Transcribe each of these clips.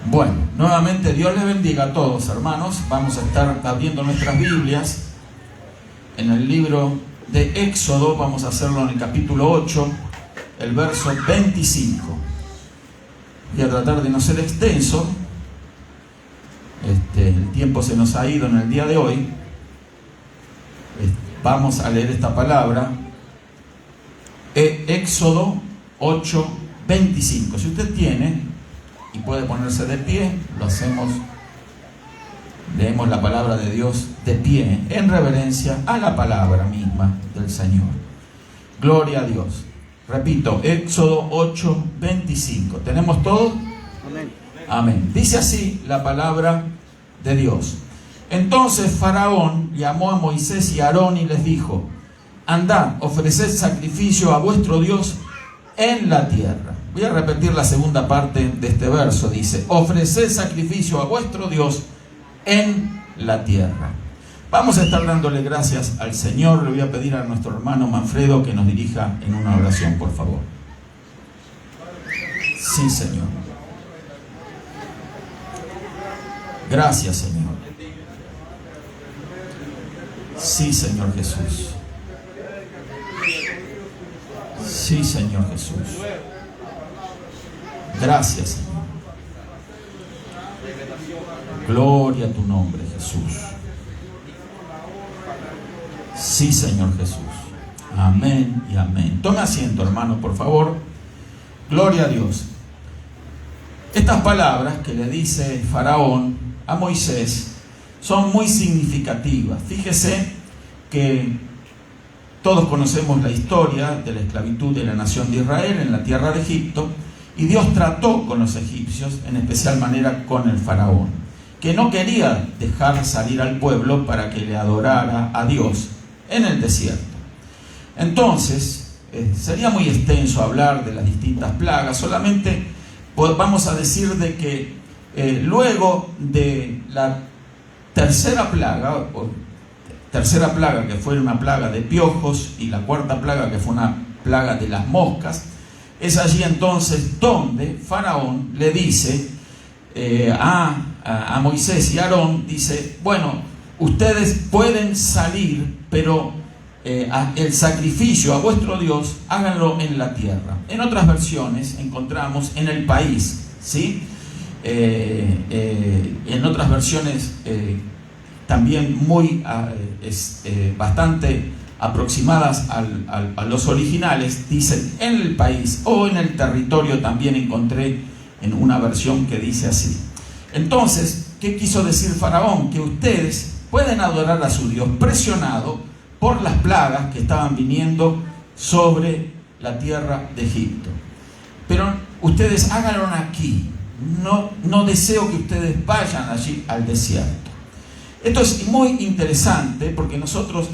Bueno, nuevamente Dios les bendiga a todos, hermanos. Vamos a estar abriendo nuestras Biblias en el libro de Éxodo. Vamos a hacerlo en el capítulo 8, el verso 25. Voy a tratar de no ser extenso. El tiempo se nos ha ido en el día de hoy. Vamos a leer esta palabra. Éxodo 8, 25. Si usted tiene y puede ponerse de pie, lo hacemos. Leemos la palabra de Dios de pie, en reverencia a la palabra misma del Señor. Gloria a Dios. Repito, Éxodo 8, 25. ¿Tenemos todo? Amén. Amén. Dice así la palabra de Dios. Entonces Faraón llamó a Moisés y a Aarón y les dijo: andad, ofreced sacrificio a vuestro Dios en la tierra. Voy a repetir la segunda parte de este verso. Dice: ofreced sacrificio a vuestro Dios en la tierra. Vamos a estar dándole gracias al Señor. Le voy a pedir a nuestro hermano Manfredo que nos dirija en una oración, por favor. Sí, Señor. Gracias, Señor. Sí, Señor Jesús. Sí, Señor Jesús. Gracias, Señor. Gloria a tu nombre, Jesús. Sí, Señor Jesús. Amén y amén. Tome asiento, hermano, por favor. Gloria a Dios. Estas palabras que le dice Faraón a Moisés son muy significativas. Fíjese que todos conocemos la historia de la esclavitud de la nación de Israel en la tierra de Egipto, y Dios trató con los egipcios, en especial manera con el faraón, que no quería dejar salir al pueblo para que le adorara a Dios en el desierto. Entonces, sería muy extenso hablar de las distintas plagas. Solamente vamos a decir de que luego de la tercera plaga que fue una plaga de piojos, y la cuarta plaga que fue una plaga de las moscas, es allí entonces donde Faraón le dice a Moisés y a Aarón, dice: bueno, ustedes pueden salir, pero el sacrificio a vuestro Dios háganlo en la tierra. En otras versiones encontramos en el país, ¿sí? En otras versiones también bastante aproximadas a los originales, dicen en el país o en el territorio. También encontré en una versión que dice así. Entonces, ¿qué quiso decir Faraón? Que ustedes pueden adorar a su Dios presionado por las plagas que estaban viniendo sobre la tierra de Egipto, pero ustedes háganlo aquí. No deseo que ustedes vayan allí al desierto. Esto es muy interesante porque nosotros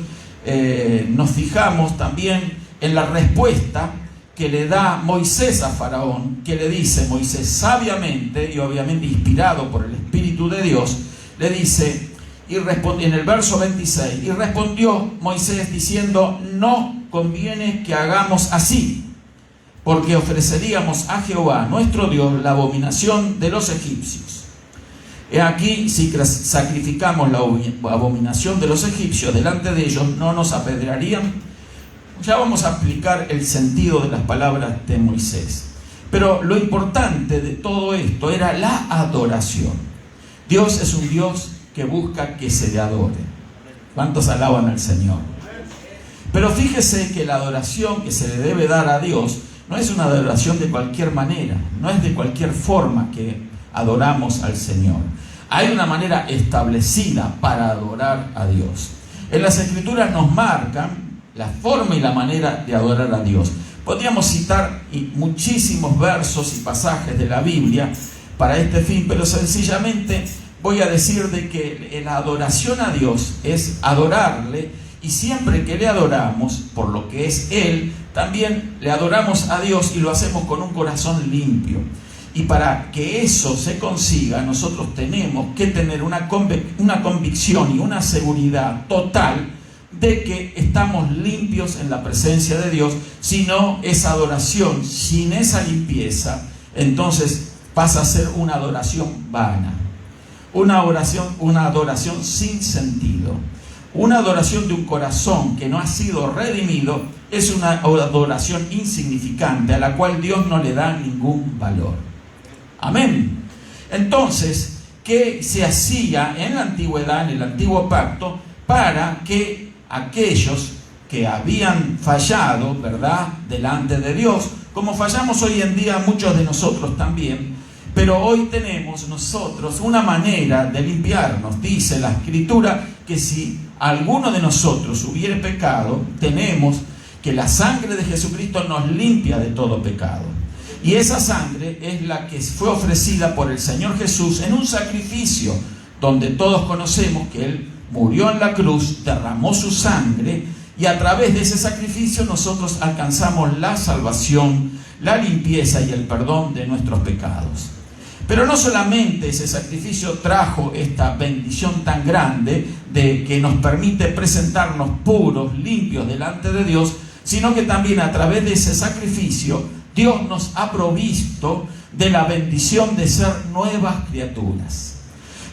nos fijamos también en la respuesta que le da Moisés a Faraón, que le dice Moisés sabiamente y obviamente inspirado por el Espíritu de Dios, le dice, en el verso 26, y respondió Moisés diciendo: no conviene que hagamos así, porque ofreceríamos a Jehová nuestro Dios la abominación de los egipcios. He aquí, si sacrificamos la abominación de los egipcios delante de ellos, no nos apedrearían. Ya vamos a explicar el sentido de las palabras de Moisés. Pero lo importante de todo esto era la adoración. Dios es un Dios que busca que se le adore. ¿Cuántos alaban al Señor? Pero fíjese que la adoración que se le debe dar a Dios no es una adoración de cualquier manera, no es de cualquier forma que adoramos al Señor. Hay una manera establecida para adorar a Dios. En las Escrituras nos marcan la forma y la manera de adorar a Dios. Podríamos citar muchísimos versos y pasajes de la Biblia para este fin, pero sencillamente voy a decir de que la adoración a Dios es adorarle, y siempre que le adoramos por lo que es Él, también le adoramos a Dios, y lo hacemos con un corazón limpio. Y para que eso se consiga, nosotros tenemos que tener una convicción y una seguridad total de que estamos limpios en la presencia de Dios. Si no, esa adoración sin esa limpieza, entonces pasa a ser una adoración vana, una adoración sin sentido. Una adoración de un corazón que no ha sido redimido es una adoración insignificante a la cual Dios no le da ningún valor. Amén. Entonces, ¿qué se hacía en la antigüedad, en el antiguo pacto, para que aquellos que habían fallado, ¿verdad?, delante de Dios, como fallamos hoy en día muchos de nosotros también, pero hoy tenemos nosotros una manera de limpiarnos? Dice la Escritura que si alguno de nosotros hubiere pecado, tenemos que la sangre de Jesucristo nos limpia de todo pecado. Y esa sangre es la que fue ofrecida por el Señor Jesús en un sacrificio donde todos conocemos que Él murió en la cruz, derramó su sangre, y a través de ese sacrificio nosotros alcanzamos la salvación, la limpieza y el perdón de nuestros pecados. Pero no solamente ese sacrificio trajo esta bendición tan grande de que nos permite presentarnos puros, limpios delante de Dios, sino que también a través de ese sacrificio Dios nos ha provisto de la bendición de ser nuevas criaturas,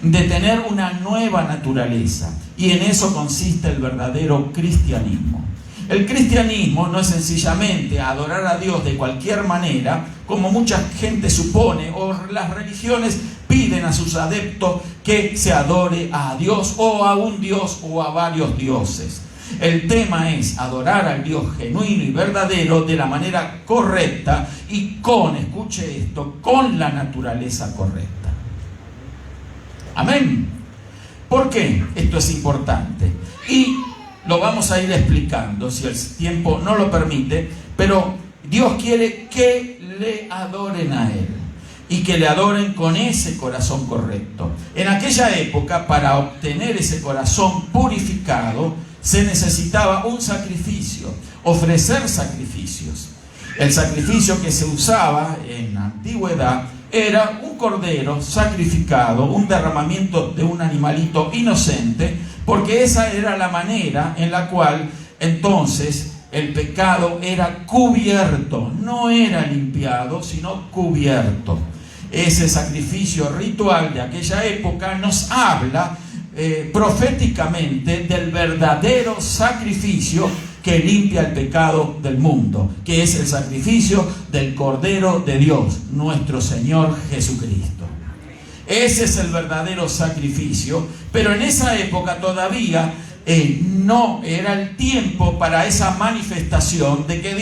de tener una nueva naturaleza. Y en eso consiste el verdadero cristianismo. El cristianismo no es sencillamente adorar a Dios de cualquier manera, como mucha gente supone, o las religiones piden a sus adeptos que se adore a Dios o a un Dios o a varios dioses. El tema es adorar al Dios genuino y verdadero de la manera correcta y con, escuche esto, con la naturaleza correcta. Amén. ¿Por qué esto es importante? Y lo vamos a ir explicando si el tiempo no lo permite, pero Dios quiere que le adoren a Él y que le adoren con ese corazón correcto. En aquella época, para obtener ese corazón purificado, se necesitaba un sacrificio, ofrecer sacrificios. El sacrificio que se usaba en la antigüedad era un cordero sacrificado, un derramamiento de un animalito inocente, porque esa era la manera en la cual entonces el pecado era cubierto, no era limpiado, sino cubierto. Ese sacrificio ritual de aquella época nos habla proféticamente del verdadero sacrificio que limpia el pecado del mundo, que es el sacrificio del Cordero de Dios, nuestro Señor Jesucristo. Ese es el verdadero sacrificio, pero en esa época todavía no era el tiempo para esa manifestación de que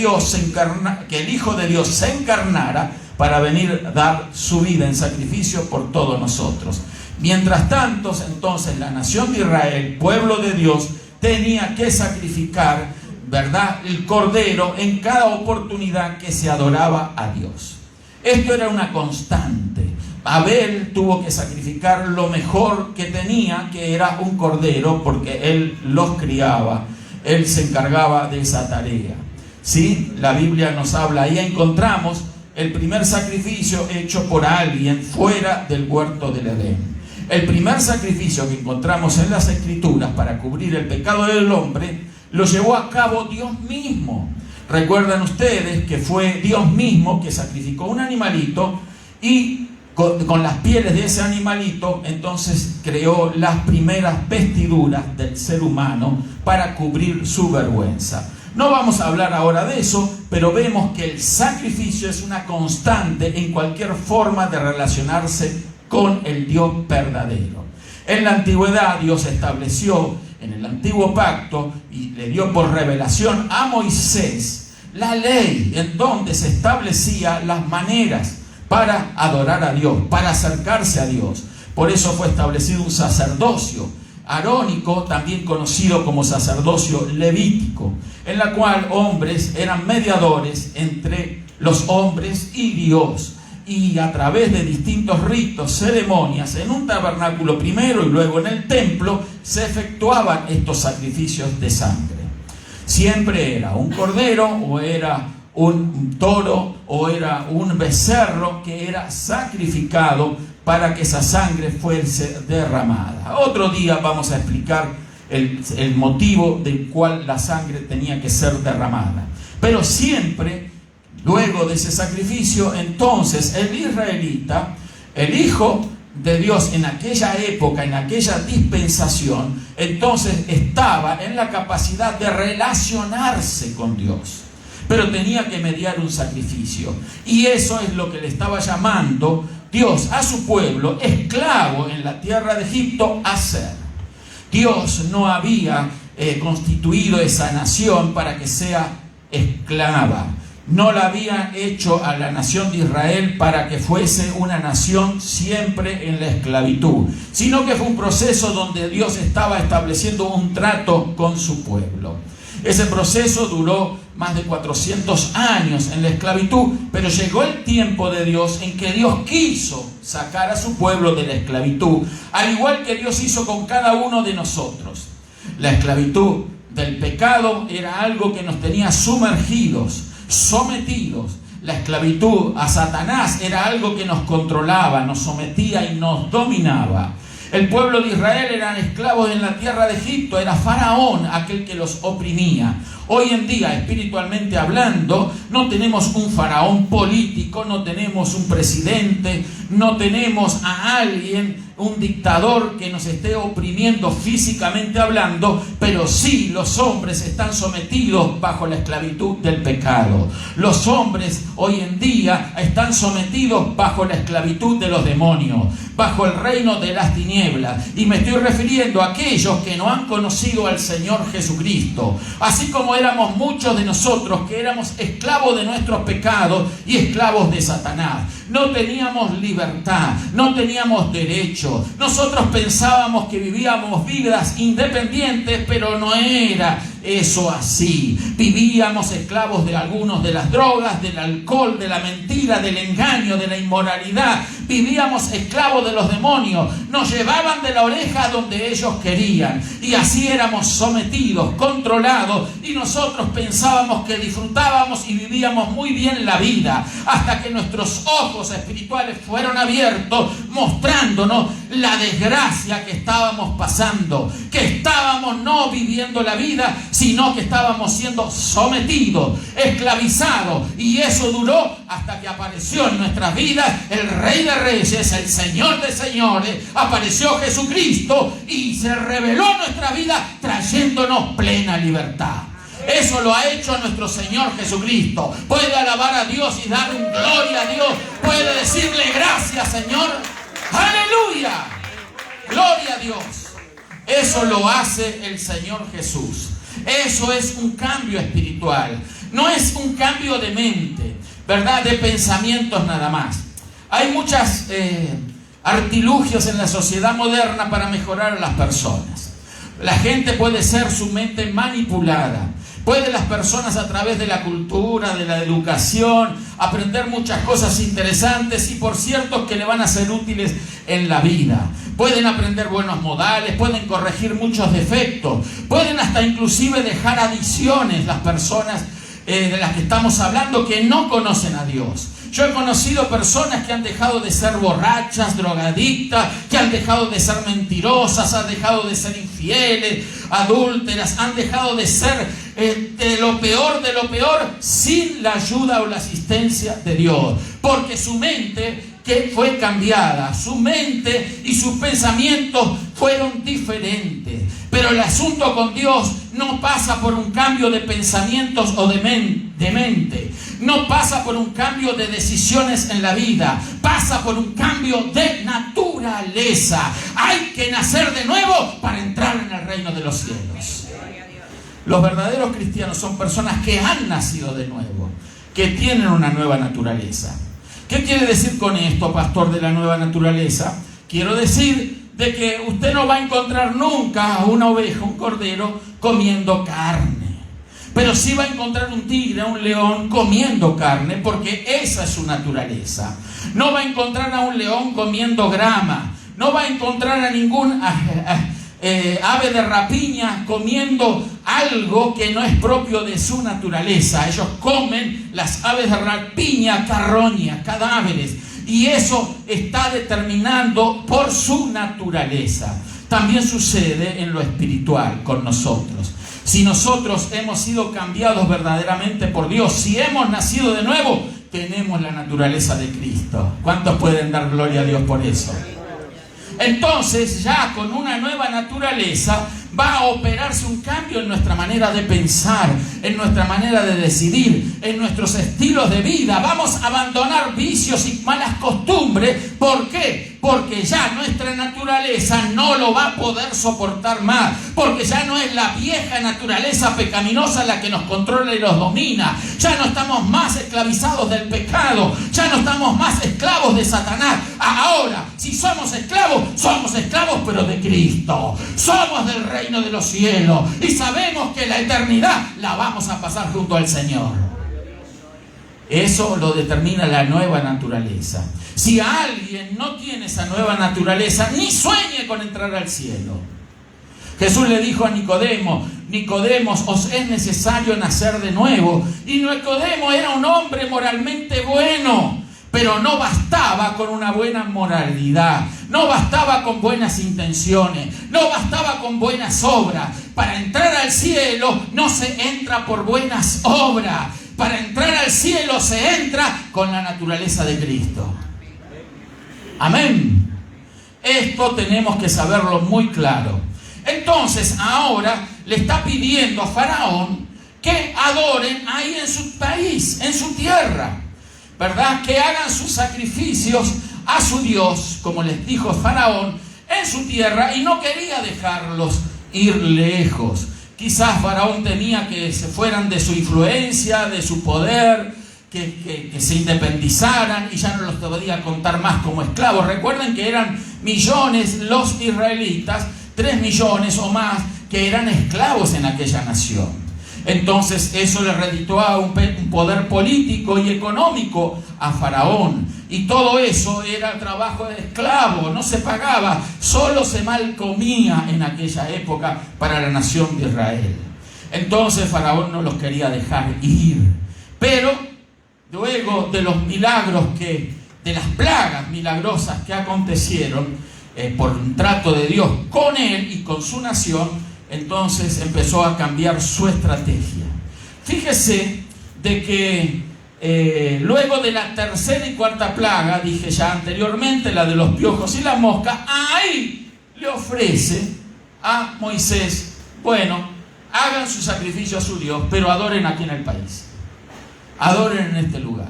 que el Hijo de Dios se encarnara para venir a dar su vida en sacrificio por todos nosotros. Mientras tanto, entonces, la nación de Israel, pueblo de Dios, tenía que sacrificar, ¿verdad?, el cordero en cada oportunidad que se adoraba a Dios. Esto era una constante. Abel tuvo que sacrificar lo mejor que tenía, que era un cordero, porque él los criaba, él se encargaba de esa tarea. ¿Sí? La Biblia nos habla, ahí encontramos el primer sacrificio hecho por alguien fuera del huerto del Edén. El primer sacrificio que encontramos en las Escrituras para cubrir el pecado del hombre lo llevó a cabo Dios mismo. Recuerdan ustedes que fue Dios mismo que sacrificó un animalito y con las pieles de ese animalito entonces creó las primeras vestiduras del ser humano para cubrir su vergüenza. No vamos a hablar ahora de eso, pero vemos que el sacrificio es una constante en cualquier forma de relacionarse con el Dios verdadero. En la antigüedad Dios estableció en el antiguo pacto y le dio por revelación a Moisés la ley en donde se establecía las maneras para adorar a Dios, para acercarse a Dios. Por eso fue establecido un sacerdocio arónico, también conocido como sacerdocio levítico, en la cual hombres eran mediadores entre los hombres y Dios. Y a través de distintos ritos, ceremonias, en un tabernáculo primero y luego en el templo, se efectuaban estos sacrificios de sangre. Siempre era un cordero, o era un toro, o era un becerro que era sacrificado para que esa sangre fuese derramada. Otro día vamos a explicar el motivo del cual la sangre tenía que ser derramada. Pero siempre Luego de ese sacrificio, entonces el israelita, el hijo de Dios en aquella época, en aquella dispensación, entonces estaba en la capacidad de relacionarse con Dios, pero tenía que mediar un sacrificio. Y eso es lo que le estaba llamando Dios a su pueblo, esclavo en la tierra de Egipto, a hacer. Dios no había constituido esa nación para que sea esclava. No la había hecho a la nación de Israel para que fuese una nación siempre en la esclavitud, sino que fue un proceso donde Dios estaba estableciendo un trato con su pueblo. Ese proceso duró más de 400 años en la esclavitud, pero llegó el tiempo de Dios en que Dios quiso sacar a su pueblo de la esclavitud, al igual que Dios hizo con cada uno de nosotros. La esclavitud del pecado era algo que nos tenía sumergidos, sometidos. La esclavitud a Satanás era algo que nos controlaba, nos sometía y nos dominaba. El pueblo de Israel eran esclavos en la tierra de Egipto, era Faraón aquel que los oprimía. Hoy en día, espiritualmente hablando, no tenemos un faraón político, no tenemos un presidente, no tenemos a alguien, un dictador que nos esté oprimiendo físicamente hablando, pero sí los hombres están sometidos bajo la esclavitud del pecado. Los hombres hoy en día están sometidos bajo la esclavitud de los demonios, bajo el reino de las tinieblas. Y me estoy refiriendo a aquellos que no han conocido al Señor Jesucristo. Así como éramos muchos de nosotros que éramos esclavos de nuestros pecados y esclavos de Satanás. No teníamos libertad, no teníamos derecho. Nosotros pensábamos que vivíamos vidas independientes, pero no era eso así. Vivíamos esclavos de algunos, de las drogas, del alcohol, de la mentira, del engaño, de la inmoralidad. Vivíamos esclavos de los demonios. Nos llevaban de la oreja donde ellos querían. Y así éramos sometidos, controlados. Y nosotros pensábamos que disfrutábamos y vivíamos muy bien la vida. Hasta que nuestros ojos espirituales fueron abiertos, mostrándonos la desgracia que estábamos pasando. Que estábamos no viviendo la vida, sino que estábamos siendo sometidos, esclavizados. Y eso duró hasta que apareció en nuestras vidas el Rey de Reyes, el Señor de Señores. Apareció Jesucristo y se reveló en nuestra vida trayéndonos plena libertad. Eso lo ha hecho nuestro Señor Jesucristo. Puede alabar a Dios y darle gloria a Dios. Puede decirle gracias, Señor. ¡Aleluya! ¡Gloria a Dios! Eso lo hace el Señor Jesús. Eso es un cambio espiritual. No es un cambio de mente, ¿verdad? De pensamientos nada más. Hay muchas artilugios en la sociedad moderna para mejorar a las personas. La gente puede ser su mente manipulada. Pueden las personas a través de la cultura, de la educación, aprender muchas cosas interesantes y por cierto que le van a ser útiles en la vida. Pueden aprender buenos modales, pueden corregir muchos defectos, pueden hasta inclusive dejar adicciones las personas de las que estamos hablando que no conocen a Dios. Yo he conocido personas que han dejado de ser borrachas, drogadictas, que han dejado de ser mentirosas, han dejado de ser infieles, adúlteras, han dejado de ser de lo peor sin la ayuda o la asistencia de Dios. Porque su mente que fue cambiada, su mente y sus pensamientos fueron diferentes. Pero el asunto con Dios no pasa por un cambio de pensamientos o de mente. No pasa por un cambio de decisiones en la vida. Pasa por un cambio de naturaleza. Hay que nacer de nuevo para entrar en el reino de los cielos. Los verdaderos cristianos son personas que han nacido de nuevo, que tienen una nueva naturaleza. ¿Qué quiere decir con esto, pastor, de la nueva naturaleza? Quiero decir de que usted no va a encontrar nunca a una oveja, un cordero, comiendo carne. Pero sí va a encontrar un tigre, un león comiendo carne, porque esa es su naturaleza. No va a encontrar a un león comiendo grama. No va a encontrar a ningún ave de rapiña comiendo algo que no es propio de su naturaleza. Ellos comen las aves de rapiña, carroña, cadáveres. Y eso está determinando por su naturaleza. También sucede en lo espiritual con nosotros. Si nosotros hemos sido cambiados verdaderamente por Dios, si hemos nacido de nuevo, tenemos la naturaleza de Cristo. ¿Cuántos pueden dar gloria a Dios por eso? Entonces, ya con una nueva naturaleza va a operarse un cambio en nuestra manera de pensar, en nuestra manera de decidir, en nuestros estilos de vida. Vamos a abandonar vicios y malas costumbres. ¿Por qué? Porque ya nuestra naturaleza no lo va a poder soportar más. Porque ya no es la vieja naturaleza pecaminosa la que nos controla y nos domina. Ya no estamos más esclavizados del pecado. Ya no estamos más esclavos de Satanás. Ahora, si somos esclavos pero de Cristo. Somos del reino de los cielos. Y sabemos que la eternidad la vamos a pasar junto al Señor. Eso lo determina la nueva naturaleza. Si alguien no tiene esa nueva naturaleza, ni sueñe con entrar al cielo. Jesús le dijo a Nicodemo: Nicodemos, os es necesario nacer de nuevo. Y Nicodemo era un hombre moralmente bueno, pero no bastaba con una buena moralidad, no bastaba con buenas intenciones, no bastaba con buenas obras. Para entrar al cielo no se entra por buenas obras. Para entrar al cielo se entra con la naturaleza de Cristo. Amén. Esto tenemos que saberlo muy claro. Entonces ahora le está pidiendo a Faraón que adoren ahí en su país, en su tierra, ¿verdad? Que hagan sus sacrificios a su Dios, como les dijo Faraón, en su tierra, y no quería dejarlos ir lejos. Quizás Faraón temía que se fueran de su influencia, de su poder, que se independizaran y ya no los podía contar más como esclavos. Recuerden que eran millones los israelitas, 3 millones o más, que eran esclavos en aquella nación. Entonces eso le redituaba un poder político y económico a Faraón. Y todo eso era trabajo de esclavo, no se pagaba, solo se mal comía en aquella época para la nación de Israel. Entonces Faraón no los quería dejar ir. Pero luego de los milagros de las plagas milagrosas que acontecieron por un trato de Dios con él y con su nación, entonces empezó a cambiar su estrategia. Fíjese de que luego de la tercera y cuarta plaga, dije ya anteriormente, la de los piojos y las moscas, ahí le ofrece a Moisés: bueno, hagan su sacrificio a su Dios, pero adoren aquí en el país, adoren en este lugar.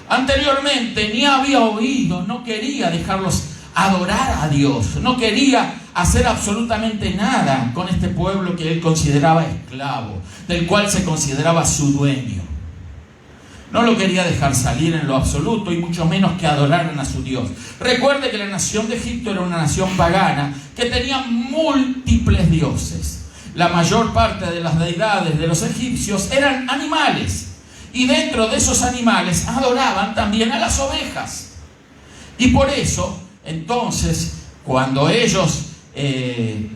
Anteriormente ni había oído, no quería dejarlos adorar a Dios, no quería hacer absolutamente nada con este pueblo que él consideraba esclavo, del cual se consideraba su dueño. No lo quería dejar salir en lo absoluto, y mucho menos que adoraran a su Dios. Recuerde que la nación de Egipto era una nación pagana que tenía múltiples dioses. La mayor parte de las deidades de los egipcios eran animales, y dentro de esos animales adoraban también a las ovejas. Y por eso, entonces, cuando ellos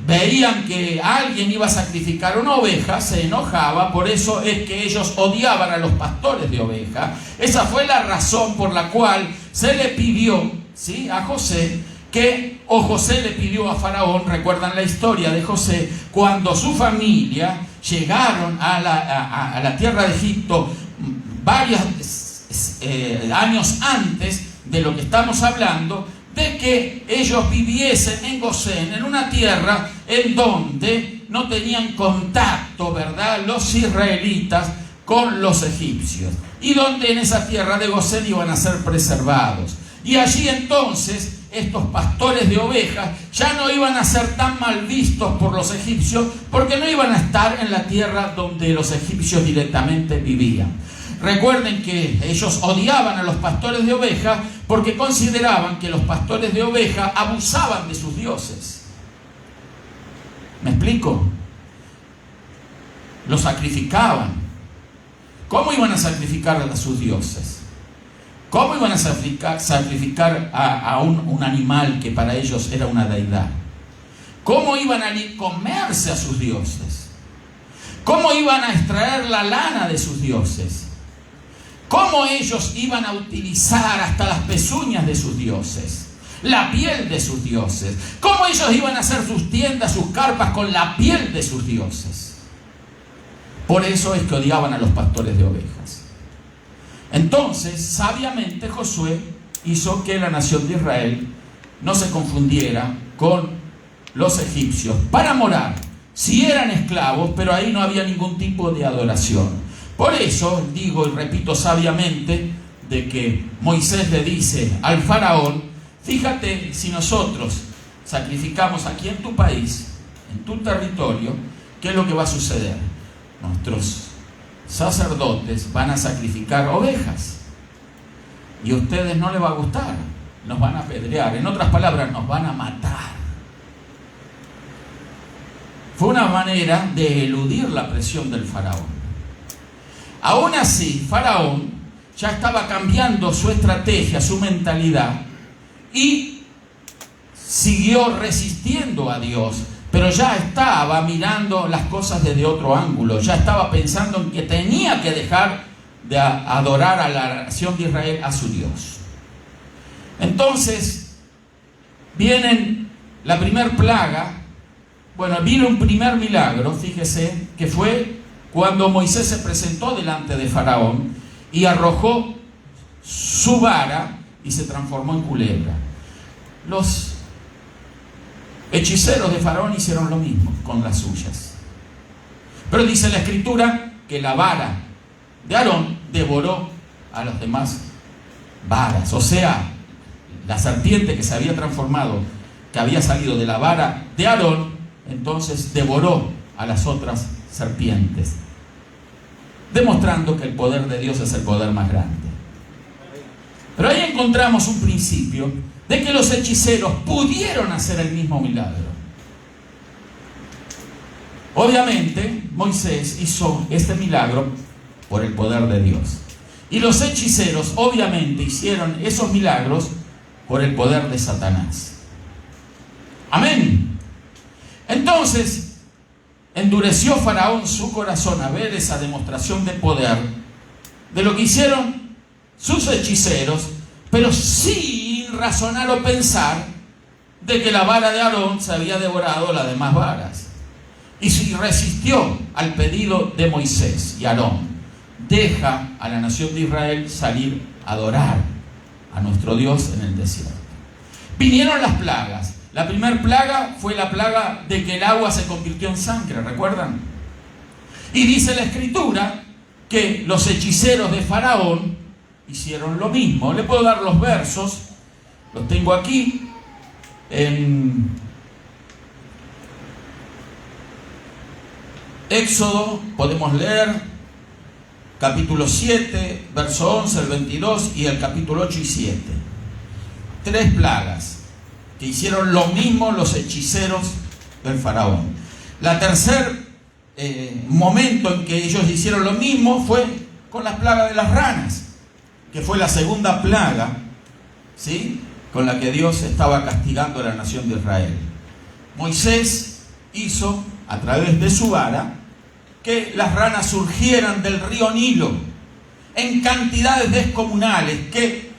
veían que alguien iba a sacrificar una oveja, se enojaba. Por eso es que ellos odiaban a los pastores de oveja. Esa fue la razón por la cual se le pidió, ¿sí?, a José, o José le pidió a Faraón. Recuerdan la historia de José, cuando su familia llegaron a la tierra de Egipto varios años antes de lo que estamos hablando, de que ellos viviesen en Gosén, en una tierra en donde no tenían contacto, ¿verdad?, los israelitas con los egipcios, y donde en esa tierra de Gosén iban a ser preservados. Y allí entonces estos pastores de ovejas ya no iban a ser tan mal vistos por los egipcios, porque no iban a estar en la tierra donde los egipcios directamente vivían. Recuerden que ellos odiaban a los pastores de ovejas porque consideraban que los pastores de ovejas abusaban de sus dioses. ¿Me explico? Los sacrificaban. ¿Cómo iban a sacrificar a sus dioses? ¿Cómo iban a sacrificar a un animal que para ellos era una deidad? ¿Cómo iban a comerse a sus dioses? ¿Cómo iban a extraer la lana de sus dioses? ¿Cómo ellos iban a utilizar hasta las pezuñas de sus dioses? la piel de sus dioses. ¿Cómo ellos iban a hacer sus tiendas, sus carpas con la piel de sus dioses? Por eso es que odiaban a los pastores de ovejas. Entonces, sabiamente Josué hizo que la nación de Israel no se confundiera con los egipcios para morar. Sí eran esclavos, pero ahí no había ningún tipo de adoración. Por eso digo y repito sabiamente de que Moisés le dice al faraón: fíjate, si nosotros sacrificamos aquí en tu país, en tu territorio, ¿qué es lo que va a suceder? Nuestros sacerdotes van a sacrificar ovejas y a ustedes no les va a gustar, nos van a apedrear, en otras palabras, nos van a matar. Fue una manera de eludir la presión del faraón. Aún así, faraón ya estaba cambiando su estrategia, su mentalidad, y siguió resistiendo a Dios, pero ya estaba mirando las cosas desde otro ángulo, ya estaba pensando en que tenía que dejar de adorar a la nación de Israel, a su Dios. Entonces, viene la primer plaga. Bueno, vino un primer milagro, fíjese, que fue cuando Moisés se presentó delante de Faraón y arrojó su vara y se transformó en culebra. Los hechiceros de Faraón hicieron lo mismo con las suyas. Pero dice la Escritura que la vara de Aarón devoró a las demás varas. O sea, la serpiente que se había transformado, que había salido de la vara de Aarón, entonces devoró a las otras serpientes, demostrando que el poder de Dios es el poder más grande. Pero ahí encontramos un principio de que los hechiceros pudieron hacer el mismo milagro. Obviamente, Moisés hizo este milagro por el poder de Dios. Y los hechiceros, obviamente, hicieron esos milagros por el poder de Satanás. Amén. Entonces, endureció Faraón su corazón a ver esa demostración de poder de lo que hicieron sus hechiceros, pero sin razonar o pensar de que la vara de Aarón se había devorado las demás varas. Y resistió al pedido de Moisés y Aarón: deja a la nación de Israel salir a adorar a nuestro Dios en el desierto. Vinieron las plagas. La primera plaga fue la plaga de que el agua se convirtió en sangre, ¿recuerdan? Y dice la Escritura que los hechiceros de Faraón hicieron lo mismo. Le puedo dar los versos, los tengo aquí en Éxodo, podemos leer capítulo 7, verso 11, el 22 y el capítulo 8 y 7. 3 plagas que hicieron lo mismo los hechiceros del faraón. La tercer momento en que ellos hicieron lo mismo fue con la plaga de las ranas, que fue la segunda plaga, ¿sí?, con la que Dios estaba castigando a la nación de Israel. Moisés hizo, a través de su vara, que las ranas surgieran del río Nilo en cantidades descomunales que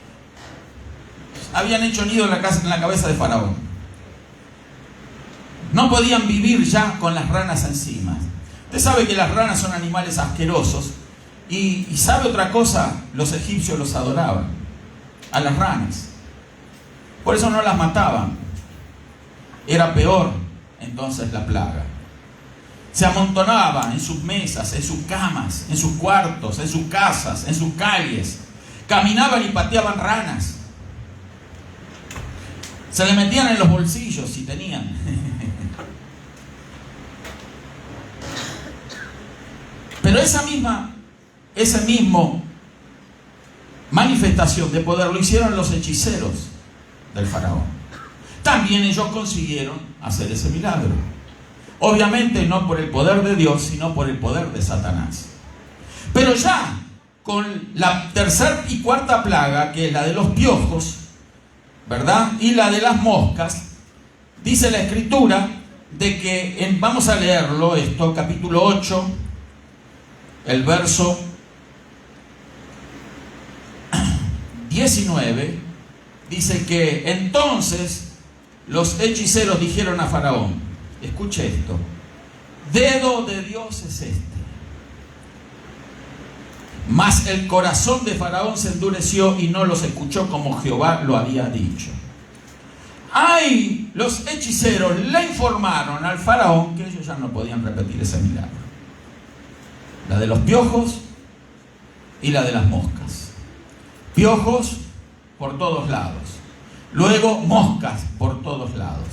habían hecho nido en la cabeza de Faraón. No podían vivir ya con las ranas encima. Usted sabe que las ranas son animales asquerosos. Y sabe otra cosa, los egipcios los adoraban, a las ranas. Por eso no las mataban. Era peor entonces la plaga. Se amontonaban en sus mesas, en sus camas, en sus cuartos, en sus casas, en sus calles. Caminaban y pateaban ranas. Se le metían en los bolsillos si tenían. Pero esa mismo manifestación de poder lo hicieron los hechiceros del faraón. También ellos consiguieron hacer ese milagro. Obviamente no por el poder de Dios, sino por el poder de Satanás. Pero ya con la tercera y cuarta plaga, que es la de los piojos, ¿verdad?, y la de las moscas, dice la Escritura de que, vamos a leerlo esto, capítulo 8, el verso 19, dice que entonces los hechiceros dijeron a Faraón, escuche esto, dedo de Dios es este. Mas el corazón de Faraón se endureció y no los escuchó como Jehová lo había dicho. Ahí los hechiceros le informaron al Faraón que ellos ya no podían repetir ese milagro. La de los piojos y la de las moscas. Piojos por todos lados. Luego moscas por todos lados.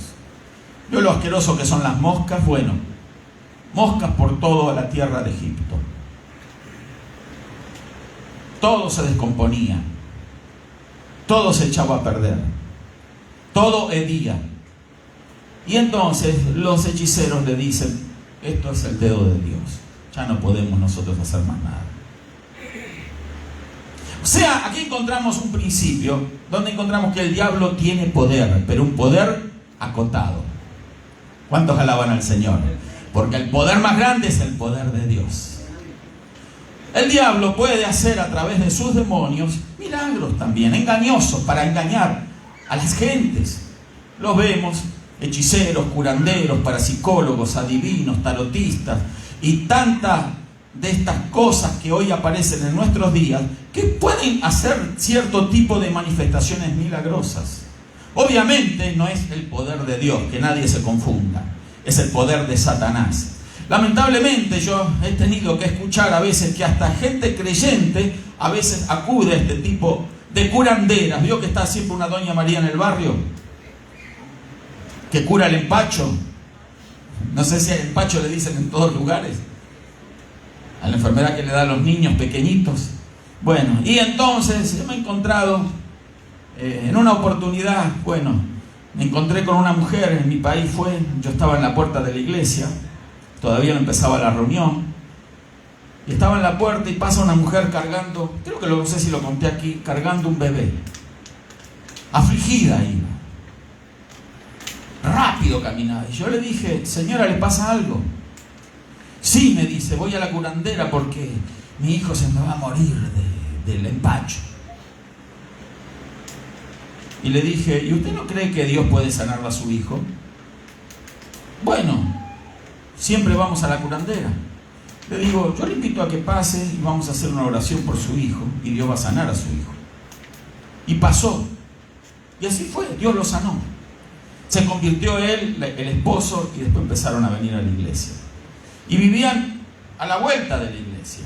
Yo lo asqueroso que son las moscas, bueno, moscas por toda la tierra de Egipto. Todo se descomponía, todo se echaba a perder, todo hedía. Y entonces los hechiceros le dicen, esto es el dedo de Dios, ya no podemos nosotros hacer más nada. O sea, aquí encontramos un principio donde encontramos que el diablo tiene poder, pero un poder acotado. ¿Cuántos alaban al Señor? Porque el poder más grande es el poder de Dios. El diablo puede hacer a través de sus demonios milagros también, engañosos, para engañar a las gentes. Los vemos, hechiceros, curanderos, parapsicólogos, adivinos, tarotistas y tantas de estas cosas que hoy aparecen en nuestros días que pueden hacer cierto tipo de manifestaciones milagrosas. Obviamente no es el poder de Dios, que nadie se confunda, es el poder de Satanás. Lamentablemente yo he tenido que escuchar a veces que hasta gente creyente a veces acude a este tipo de curanderas. ¿Vio que está siempre una doña María en el barrio que cura el empacho? No sé si el empacho le dicen en todos lugares, a la enfermedad que le da a los niños pequeñitos. Bueno, y entonces yo me he encontrado en una oportunidad, bueno, me encontré con una mujer en mi país, yo estaba en la puerta de la iglesia, todavía no empezaba la reunión, y estaba en la puerta y pasa una mujer cargando, creo que no sé si lo conté aquí, cargando un bebé, afligida iba, rápido caminaba, y yo le dije, señora, ¿le pasa algo? Sí, me dice, voy a la curandera porque mi hijo se me va a morir del empacho. Y le dije, ¿y usted no cree que Dios puede sanar a su hijo? Bueno, siempre vamos a la curandera. Le digo, yo le invito a que pase y vamos a hacer una oración por su hijo y Dios va a sanar a su hijo. Y pasó. Y así fue, Dios lo sanó. Se convirtió él, el esposo, y después empezaron a venir a la iglesia. Y vivían a la vuelta de la iglesia.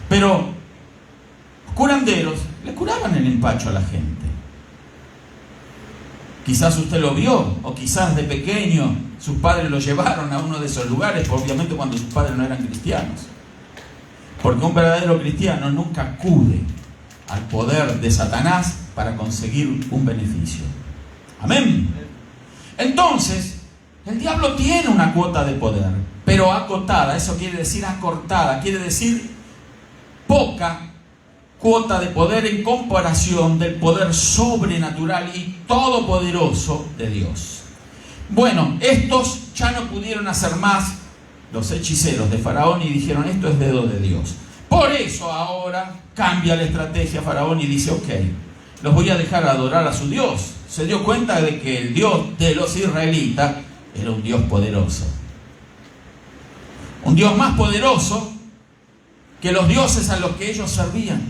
Pero curanderos le curaban el empacho a la gente. Quizás usted lo vio, o quizás de pequeño sus padres lo llevaron a uno de esos lugares, obviamente cuando sus padres no eran cristianos. Porque un verdadero cristiano nunca acude al poder de Satanás para conseguir un beneficio. Amén. Entonces, el diablo tiene una cuota de poder, pero acotada, eso quiere decir acortada, quiere decir poca cuota de poder en comparación del poder sobrenatural y todopoderoso de Dios. Bueno, estos ya no pudieron hacer más, los hechiceros de Faraón, y dijeron, esto es dedo de Dios. Por eso ahora cambia la estrategia Faraón y dice, ok, los voy a dejar adorar a su Dios. Se dio cuenta de que el Dios de los israelitas era un Dios poderoso. Un Dios más poderoso que los dioses a los que ellos servían.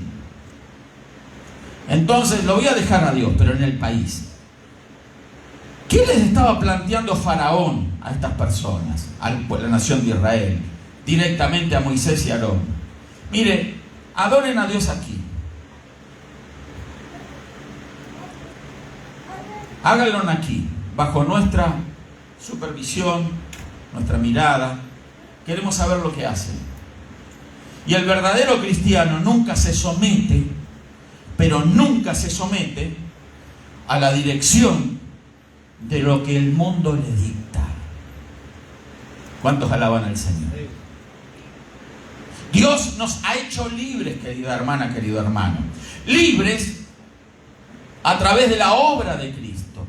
Entonces lo voy a dejar a Dios, pero en el país. ¿Qué les estaba planteando Faraón a estas personas, a la nación de Israel? Directamente a Moisés y a Aarón. Mire, adoren a Dios aquí. Háganlo aquí, bajo nuestra supervisión, nuestra mirada. Queremos saber lo que hacen. Y el verdadero cristiano nunca se somete, pero nunca se somete a la dirección de lo que el mundo le dicta. ¿Cuántos alaban al Señor? Dios nos ha hecho libres, querida hermana, querido hermano. Libres a través de la obra de Cristo.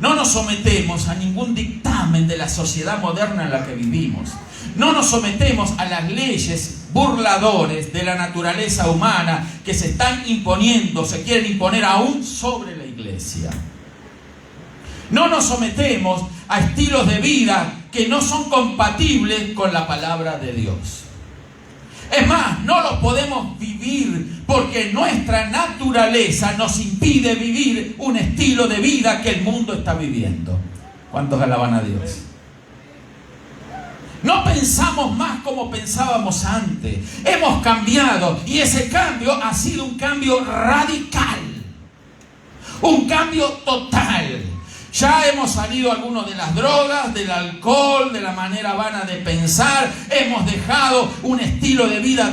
No nos sometemos a ningún dictamen de la sociedad moderna en la que vivimos. No nos sometemos a las leyes burladores de la naturaleza humana que se están imponiendo, se quieren imponer aún sobre la iglesia. iglesia. No nos sometemos a estilos de vida que no son compatibles con la palabra de Dios. Es más, no los podemos vivir porque nuestra naturaleza nos impide vivir un estilo de vida que el mundo está viviendo. ¿Cuántos alaban a Dios? No pensamos más como pensábamos antes. Hemos cambiado y ese cambio ha sido un cambio radical. Un cambio total. Ya hemos salido algunos de las drogas, del alcohol, de la manera vana de pensar. Hemos dejado un estilo de vida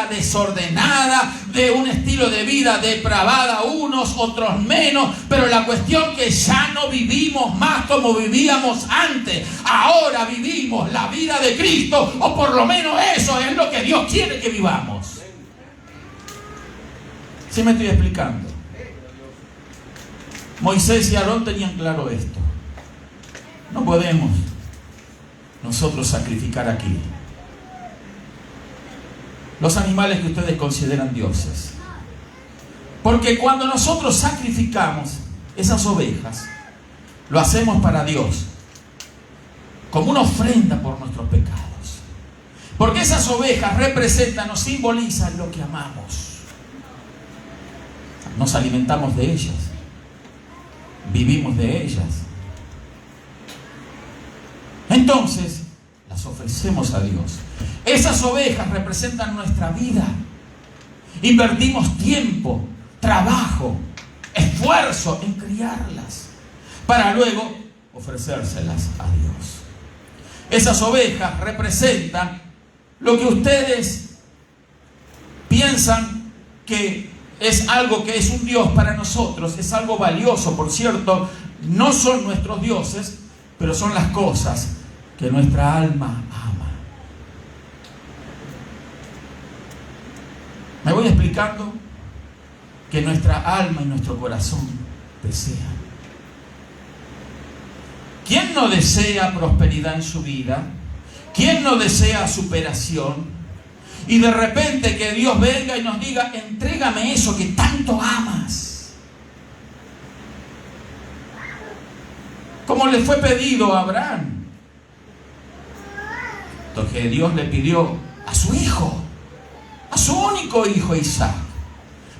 desordenada, de un estilo de vida depravada, unos, otros menos. Pero la cuestión que ya no vivimos más como vivíamos antes. Ahora vivimos la vida de Cristo, o por lo menos eso es lo que Dios quiere que vivamos. ¿Sí me estoy explicando? Moisés y Aarón tenían claro esto. No podemos nosotros sacrificar aquí los animales que ustedes consideran dioses. Porque cuando nosotros sacrificamos esas ovejas, lo hacemos para Dios, como una ofrenda por nuestros pecados. Porque esas ovejas representan o simbolizan lo que amamos. Nos alimentamos de ellas. Vivimos de ellas. Entonces, las ofrecemos a Dios. Esas ovejas representan nuestra vida. Invertimos tiempo, trabajo, esfuerzo en criarlas, para luego ofrecérselas a Dios. Esas ovejas representan lo que ustedes piensan que es algo que es un Dios para nosotros, es algo valioso, por cierto. No son nuestros dioses, pero son las cosas que nuestra alma ama. Me voy explicando. Que nuestra alma y nuestro corazón desean. ¿Quién no desea prosperidad en su vida? ¿Quién no desea superación? Y de repente que Dios venga y nos diga: entrégame eso que tanto amas. Como le fue pedido a Abraham. Entonces Dios le pidió a su hijo, a su único hijo Isaac,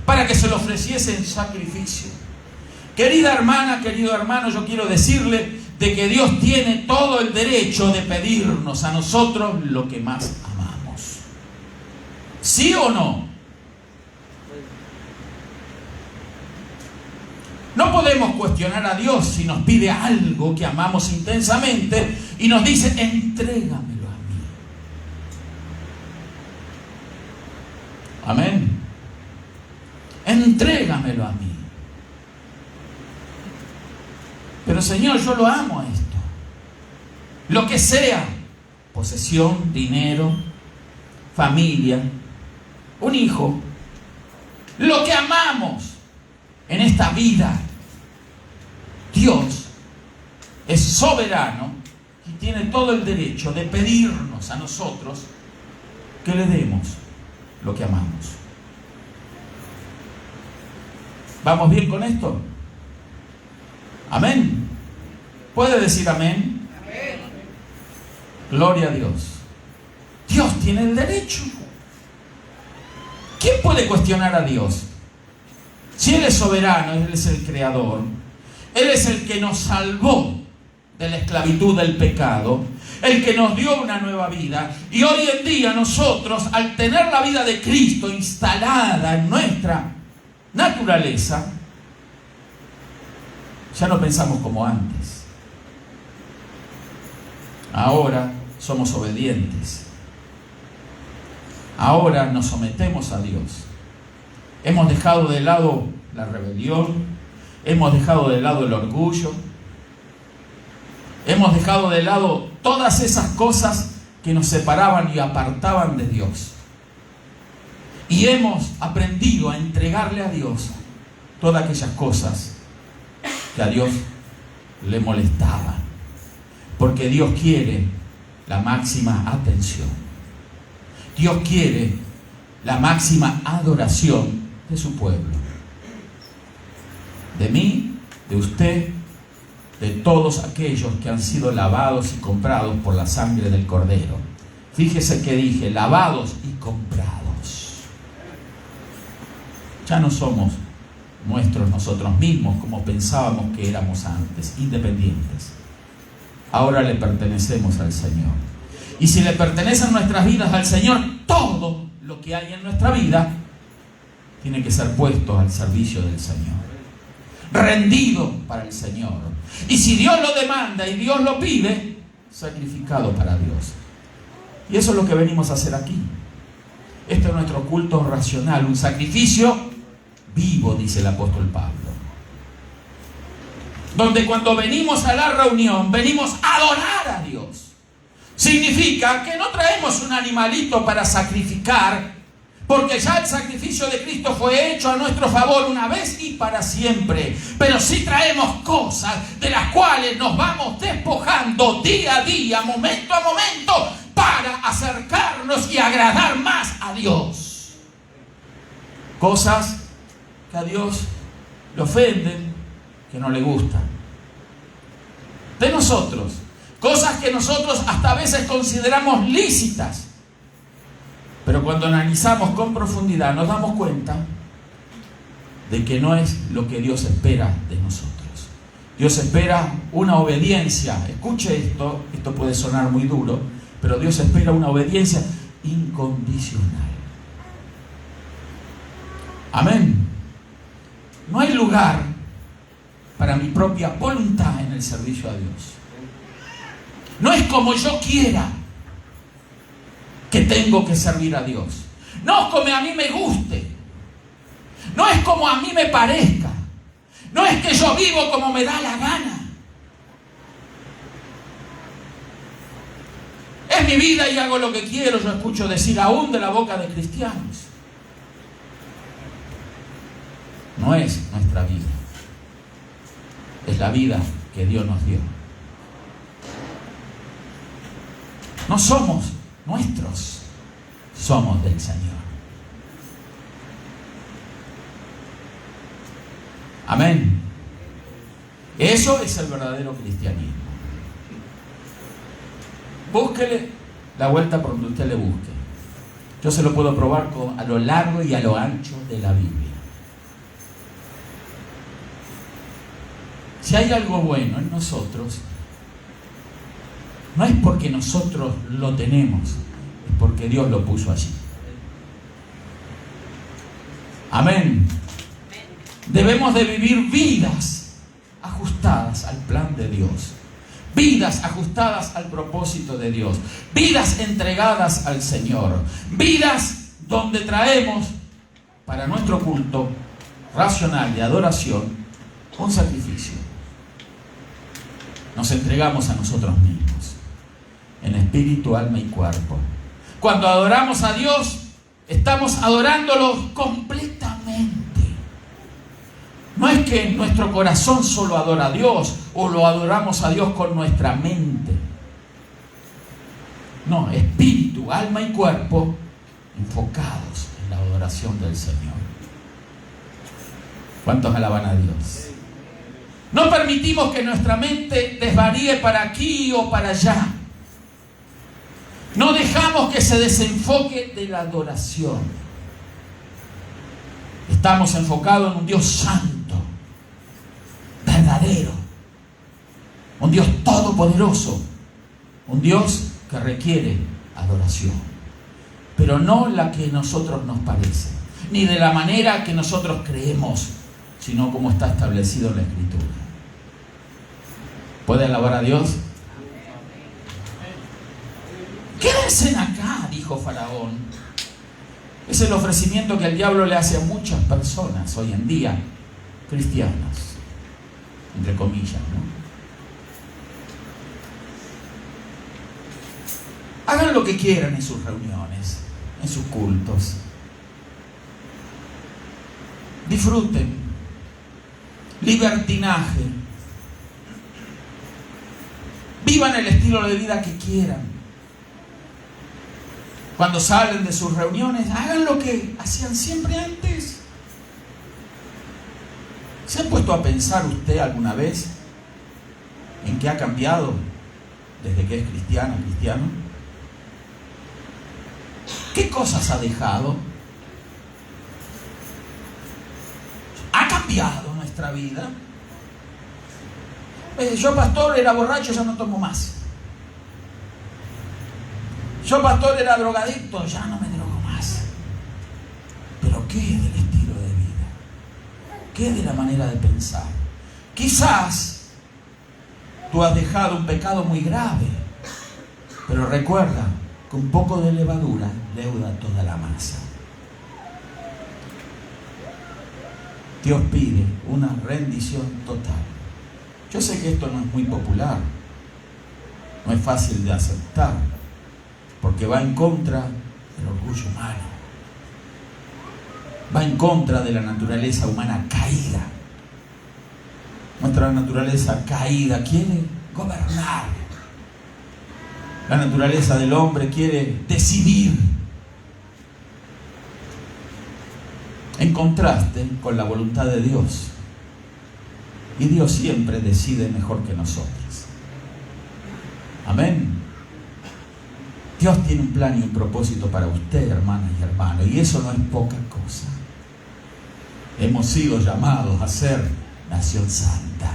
para que se lo ofreciese en sacrificio. Querida hermana, querido hermano, yo quiero decirle de que Dios tiene todo el derecho de pedirnos a nosotros lo que más amamos. ¿Sí o no? No podemos cuestionar a Dios si nos pide algo que amamos intensamente y nos dice: entrégamelo a mí. Amén. Entrégamelo a mí. Pero Señor, yo lo amo a esto. Lo que sea: posesión, dinero, familia, un hijo, lo que amamos en esta vida. Dios es soberano y tiene todo el derecho de pedirnos a nosotros que le demos lo que amamos. ¿Vamos bien con esto? Amén. ¿Puede decir amén? Amén. Gloria a Dios. Dios tiene el derecho. ¿Quién puede cuestionar a Dios? Si Él es soberano, Él es el creador, Él es el que nos salvó de la esclavitud del pecado, el que nos dio una nueva vida. Y hoy en día nosotros, al tener la vida de Cristo instalada en nuestra naturaleza, ya no pensamos como antes. Ahora somos obedientes. Ahora nos sometemos a Dios. Hemos dejado de lado la rebelión. Hemos dejado de lado el orgullo. Hemos dejado de lado todas esas cosas que nos separaban y apartaban de Dios. Y hemos aprendido a entregarle a Dios todas aquellas cosas que a Dios le molestaban. Porque Dios quiere la máxima atención. Dios quiere la máxima adoración de su pueblo. De mí de usted, de todos aquellos que han sido lavados y comprados por la sangre del Cordero. Fíjese que dije, lavados y comprados. Ya no somos nuestros nosotros mismos como pensábamos que éramos antes, independientes. Ahora le pertenecemos al Señor. Y si le pertenecen nuestras vidas al Señor, todo lo que hay en nuestra vida tiene que ser puesto al servicio del Señor, rendido para el Señor. Y si Dios lo demanda y Dios lo pide, sacrificado para Dios. Y eso es lo que venimos a hacer aquí. Este es nuestro culto racional, un sacrificio vivo, dice el apóstol Pablo. Donde cuando venimos a la reunión, venimos a adorar a Dios. Significa que no traemos un animalito para sacrificar, porque ya el sacrificio de Cristo fue hecho a nuestro favor una vez y para siempre. Pero sí traemos cosas de las cuales nos vamos despojando día a día, momento a momento, para acercarnos y agradar más a Dios. Cosas que a Dios le ofenden, que no le gustan. De nosotros, cosas que nosotros hasta a veces consideramos lícitas. Pero cuando analizamos con profundidad nos damos cuenta de que no es lo que Dios espera de nosotros. Dios espera una obediencia. Escuche esto puede sonar muy duro, pero Dios espera una obediencia incondicional. Amén. No hay lugar para mi propia voluntad en el servicio a Dios. No es como yo quiera que tengo que servir a Dios. No es como a mí me guste. No es como a mí me parezca. No es que yo vivo como me da la gana. Es mi vida y hago lo que quiero. Yo escucho decir aún de la boca de cristianos. No es nuestra vida. Es la vida que Dios nos dio. No somos nuestros, somos del Señor. Amén. Eso es el verdadero cristianismo. Búsquele la vuelta por donde usted le busque. Yo se lo puedo probar a lo largo y a lo ancho de la Biblia. Si hay algo bueno en nosotros, no es porque nosotros lo tenemos, es porque Dios lo puso allí. Amén. Debemos de vivir vidas ajustadas al plan de Dios, vidas ajustadas al propósito de Dios, vidas entregadas al Señor, vidas donde traemos para nuestro culto racional de adoración un sacrificio. Nos entregamos a nosotros mismos, en espíritu, alma y cuerpo. Cuando adoramos a Dios, estamos adorándolo completamente. No es que nuestro corazón solo adora a Dios o lo adoramos a Dios con nuestra mente. No, espíritu, alma y cuerpo enfocados en la adoración del Señor. ¿Cuántos alaban a Dios? No permitimos que nuestra mente desvaríe para aquí o para allá. No dejamos que se desenfoque de la adoración. Estamos enfocados en un Dios santo, verdadero, un Dios todopoderoso, un Dios que requiere adoración, pero no la que a nosotros nos parece, ni de la manera que nosotros creemos, sino como está establecido en la Escritura. ¿Puede alabar a Dios? Quédense acá, dijo Faraón. Es el ofrecimiento que el diablo le hace a muchas personas hoy en día, cristianas, entre comillas, ¿no? Hagan lo que quieran en sus reuniones, en sus cultos. Disfruten. Libertinaje. Vivan el estilo de vida que quieran. Cuando salen de sus reuniones, hagan lo que hacían siempre antes. ¿Se ha puesto a pensar usted alguna vez en qué ha cambiado desde que es cristiano? ¿Qué cosas ha dejado? ¿Ha cambiado nuestra vida? Yo, pastor, era borracho, ya no tomo más. Yo, pastor, era drogadicto, ya no me drogo más. Pero ¿qué del estilo de vida? ¿Qué de la manera de pensar? Quizás tú has dejado un pecado muy grave, pero recuerda que un poco de levadura leuda toda la masa. Dios pide una rendición total. Yo sé que esto no es muy popular, no es fácil de aceptar, porque va en contra del orgullo humano, va en contra de la naturaleza humana caída. Nuestra naturaleza caída quiere gobernar. La naturaleza del hombre quiere decidir, en contraste con la voluntad de Dios. Y Dios siempre decide mejor que nosotros. Amén. Dios tiene un plan y un propósito para usted, hermanas y hermanos, y eso no es poca cosa. Hemos sido llamados a ser nación santa.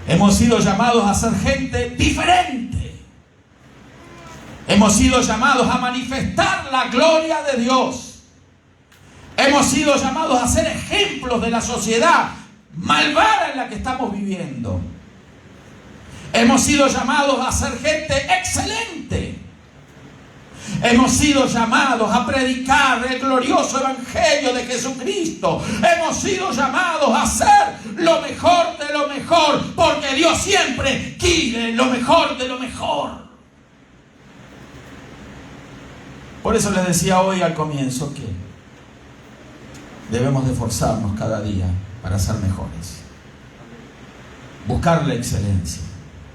Hemos sido llamados a ser gente diferente. Hemos sido llamados a manifestar la gloria de Dios. Hemos sido llamados a ser ejemplos de la sociedad malvada en la que estamos viviendo. Hemos sido llamados a ser gente excelente. Hemos sido llamados a predicar el glorioso evangelio de Jesucristo. Hemos sido llamados a hacer lo mejor de lo mejor, porque Dios siempre quiere lo mejor de lo mejor. Por eso les decía hoy al comienzo que debemos de esforzarnos cada día para ser mejores. Buscar la excelencia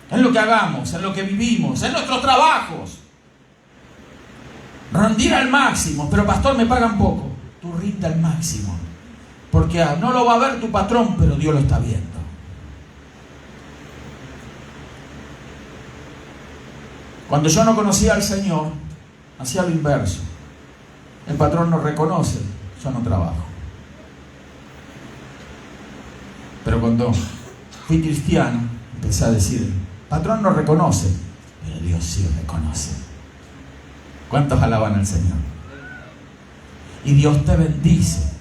en lo que hagamos, en lo que vivimos, en nuestros trabajos. Rendir al máximo. Pero pastor, me pagan poco. Tú rinde al máximo, porque no lo va a ver tu patrón, pero Dios lo está viendo. Cuando yo no conocía al Señor, hacía lo inverso. El patrón no reconoce, yo no trabajo. Pero cuando fui cristiano, empecé a decir, patrón no reconoce, pero Dios sí reconoce. ¿Cuántos alaban al Señor? Y Dios te bendice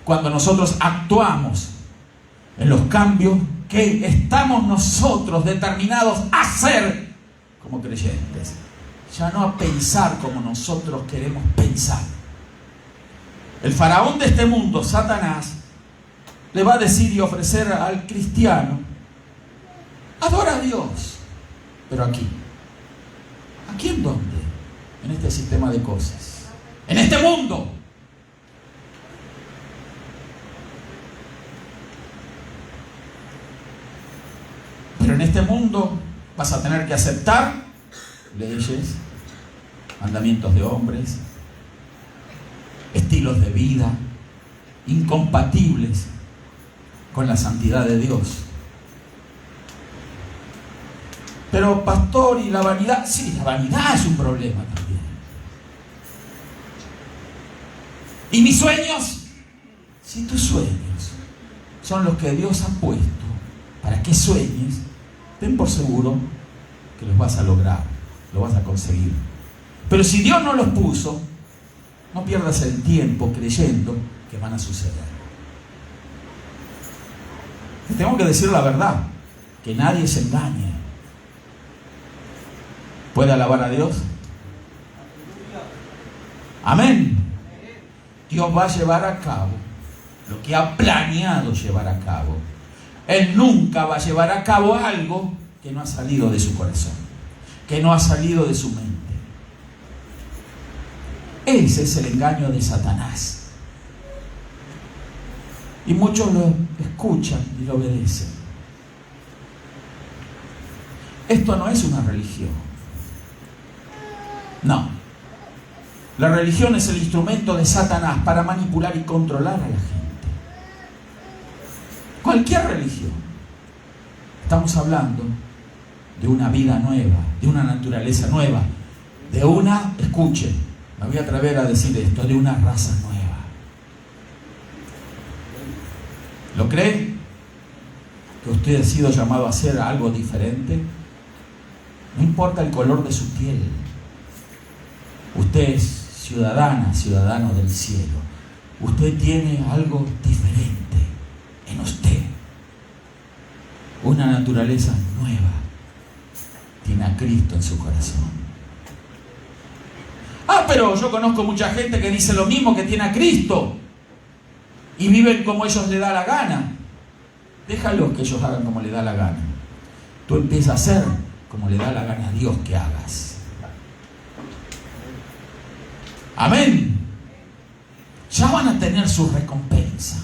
cuando nosotros actuamos en los cambios que estamos nosotros determinados a hacer como creyentes. Ya no a pensar como nosotros queremos pensar. El faraón de este mundo, Satanás, le va a decir y ofrecer al cristiano: adora a Dios. Pero aquí en dónde? En este sistema de cosas, en este mundo. Pero en este mundo vas a tener que aceptar leyes, mandamientos de hombres, estilos de vida incompatibles con la santidad de Dios. Pero pastor, ¿y la vanidad? Sí, la vanidad es un problema también. ¿Y mis sueños? Si tus sueños son los que Dios ha puesto para que sueñes, ten por seguro que los vas a lograr, los vas a conseguir. Pero si Dios no los puso, no pierdas el tiempo creyendo que van a suceder. Te tengo que decir la verdad, que nadie se engañe. ¿Puede alabar a Dios? Amén. Dios va a llevar a cabo lo que ha planeado llevar a cabo. Él nunca va a llevar a cabo algo que no ha salido de su corazón, que no ha salido de su mente. Ese es el engaño de Satanás. Y muchos lo escuchan y lo obedecen. Esto no es una religión. No. La religión es el instrumento de Satanás para manipular y controlar a la gente. cualquier religión. Estamos hablando de una vida nueva, de una naturaleza nueva, de una, escuche, me voy a atrever a decir esto, de una raza nueva. ¿Lo cree? Que usted ha sido llamado a hacer algo diferente. No importa el color de su piel. Usted es ciudadano del cielo. Usted tiene algo diferente en usted. Una naturaleza nueva. Tiene a Cristo en su corazón. Pero yo conozco mucha gente que dice lo mismo, que tiene a Cristo y viven como ellos les da la gana. Déjalos que ellos hagan como les da la gana. Tú empiezas a hacer como le da la gana a Dios que hagas. Amén. Ya van a tener su recompensa.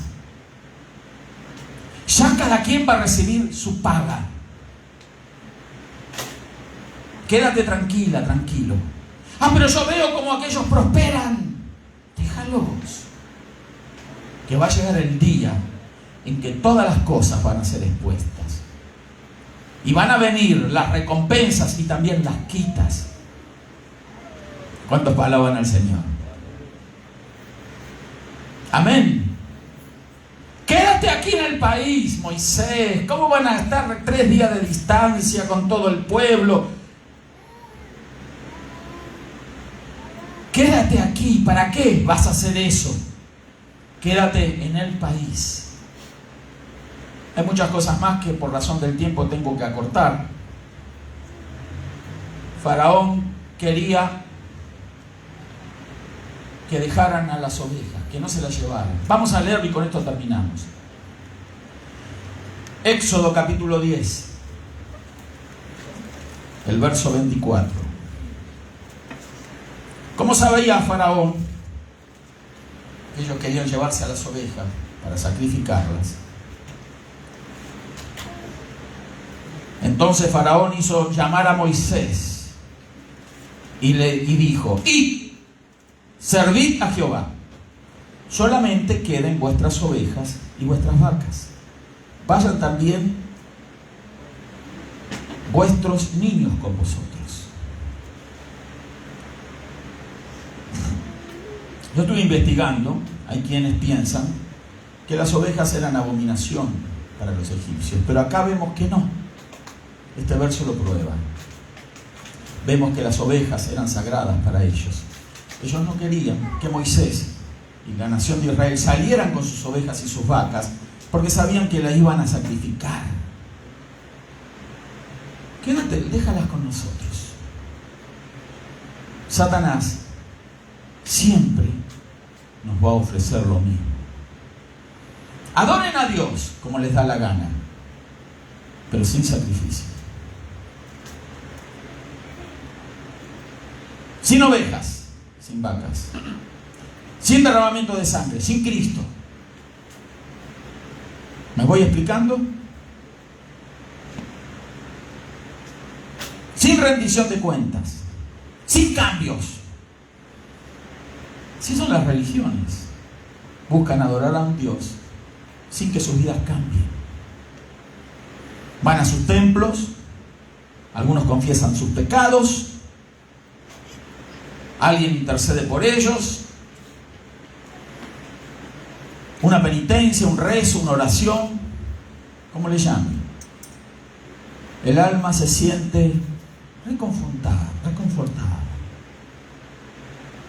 Ya cada quien va a recibir su paga. Quédate tranquila, tranquilo. Pero yo veo como aquellos prosperan. Déjalos. Que va a llegar el día en que todas las cosas van a ser expuestas. Y van a venir las recompensas y también las quitas. ¿Cuántos alaban al Señor? Amén. Quédate aquí en el país, Moisés. ¿Cómo van a estar 3 días de distancia con todo el pueblo? Quédate aquí. ¿Para qué vas a hacer eso? Quédate en el país. Hay muchas cosas más que por razón del tiempo tengo que acortar. Faraón quería que dejaran a las ovejas, que no se las llevaran. Vamos a leerlo y con esto terminamos. Éxodo capítulo 10, el verso 24. ¿Cómo sabía Faraón que ellos querían llevarse a las ovejas para sacrificarlas? Entonces Faraón hizo llamar a Moisés y dijo: id, servid a Jehová, solamente queden vuestras ovejas y vuestras vacas. Vayan también vuestros niños con vosotros. Yo estuve investigando. Hay quienes piensan que las ovejas eran abominación para los egipcios, pero acá vemos que no. Este verso lo prueba. Vemos que las ovejas eran sagradas para ellos. Ellos no querían que Moisés y la nación de Israel salieran con sus ovejas y sus vacas, porque sabían que las iban a sacrificar. Quédate, déjalas con nosotros. Satanás siempre nos va a ofrecer lo mismo. Adoren a Dios como les da la gana, pero sin sacrificio. Sin ovejas, sin vacas. Sin derramamiento de sangre, sin Cristo. ¿Me voy explicando? Sin rendición de cuentas, sin cambios. Si son las religiones, buscan adorar a un Dios sin que sus vidas cambien. Van a sus templos, algunos confiesan sus pecados, alguien intercede por ellos, una penitencia, un rezo, una oración, como le llamen. El alma se siente reconfortada.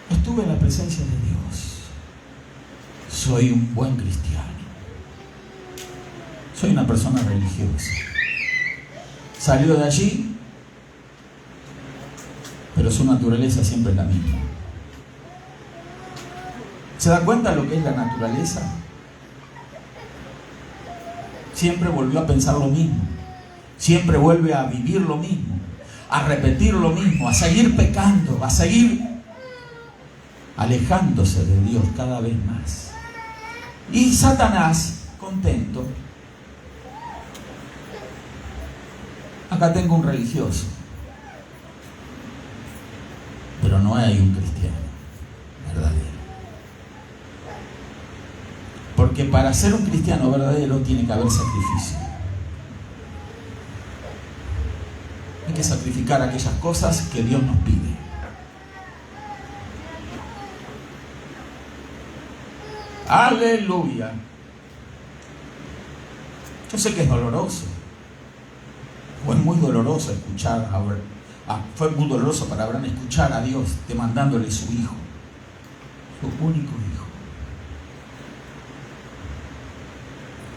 Estuve en la presencia de Dios. Soy un buen cristiano. Soy una persona religiosa. Salió de allí, pero su naturaleza siempre es la misma. ¿Se da cuenta de lo que es la naturaleza? Siempre volvió a pensar lo mismo. Siempre vuelve a vivir lo mismo, a repetir lo mismo, a seguir pecando, a seguir alejándose de Dios cada vez más. Y Satanás, contento. Acá tengo un religioso, pero no hay un cristiano verdadero. ¿Por Porque para ser un cristiano verdadero tiene que haber sacrificio. Hay que sacrificar aquellas cosas que Dios nos pide. Aleluya. Yo sé que es doloroso. Fue muy doloroso escuchar a Abraham. Fue muy doloroso para Abraham escuchar a Dios demandándole su hijo, su único hijo.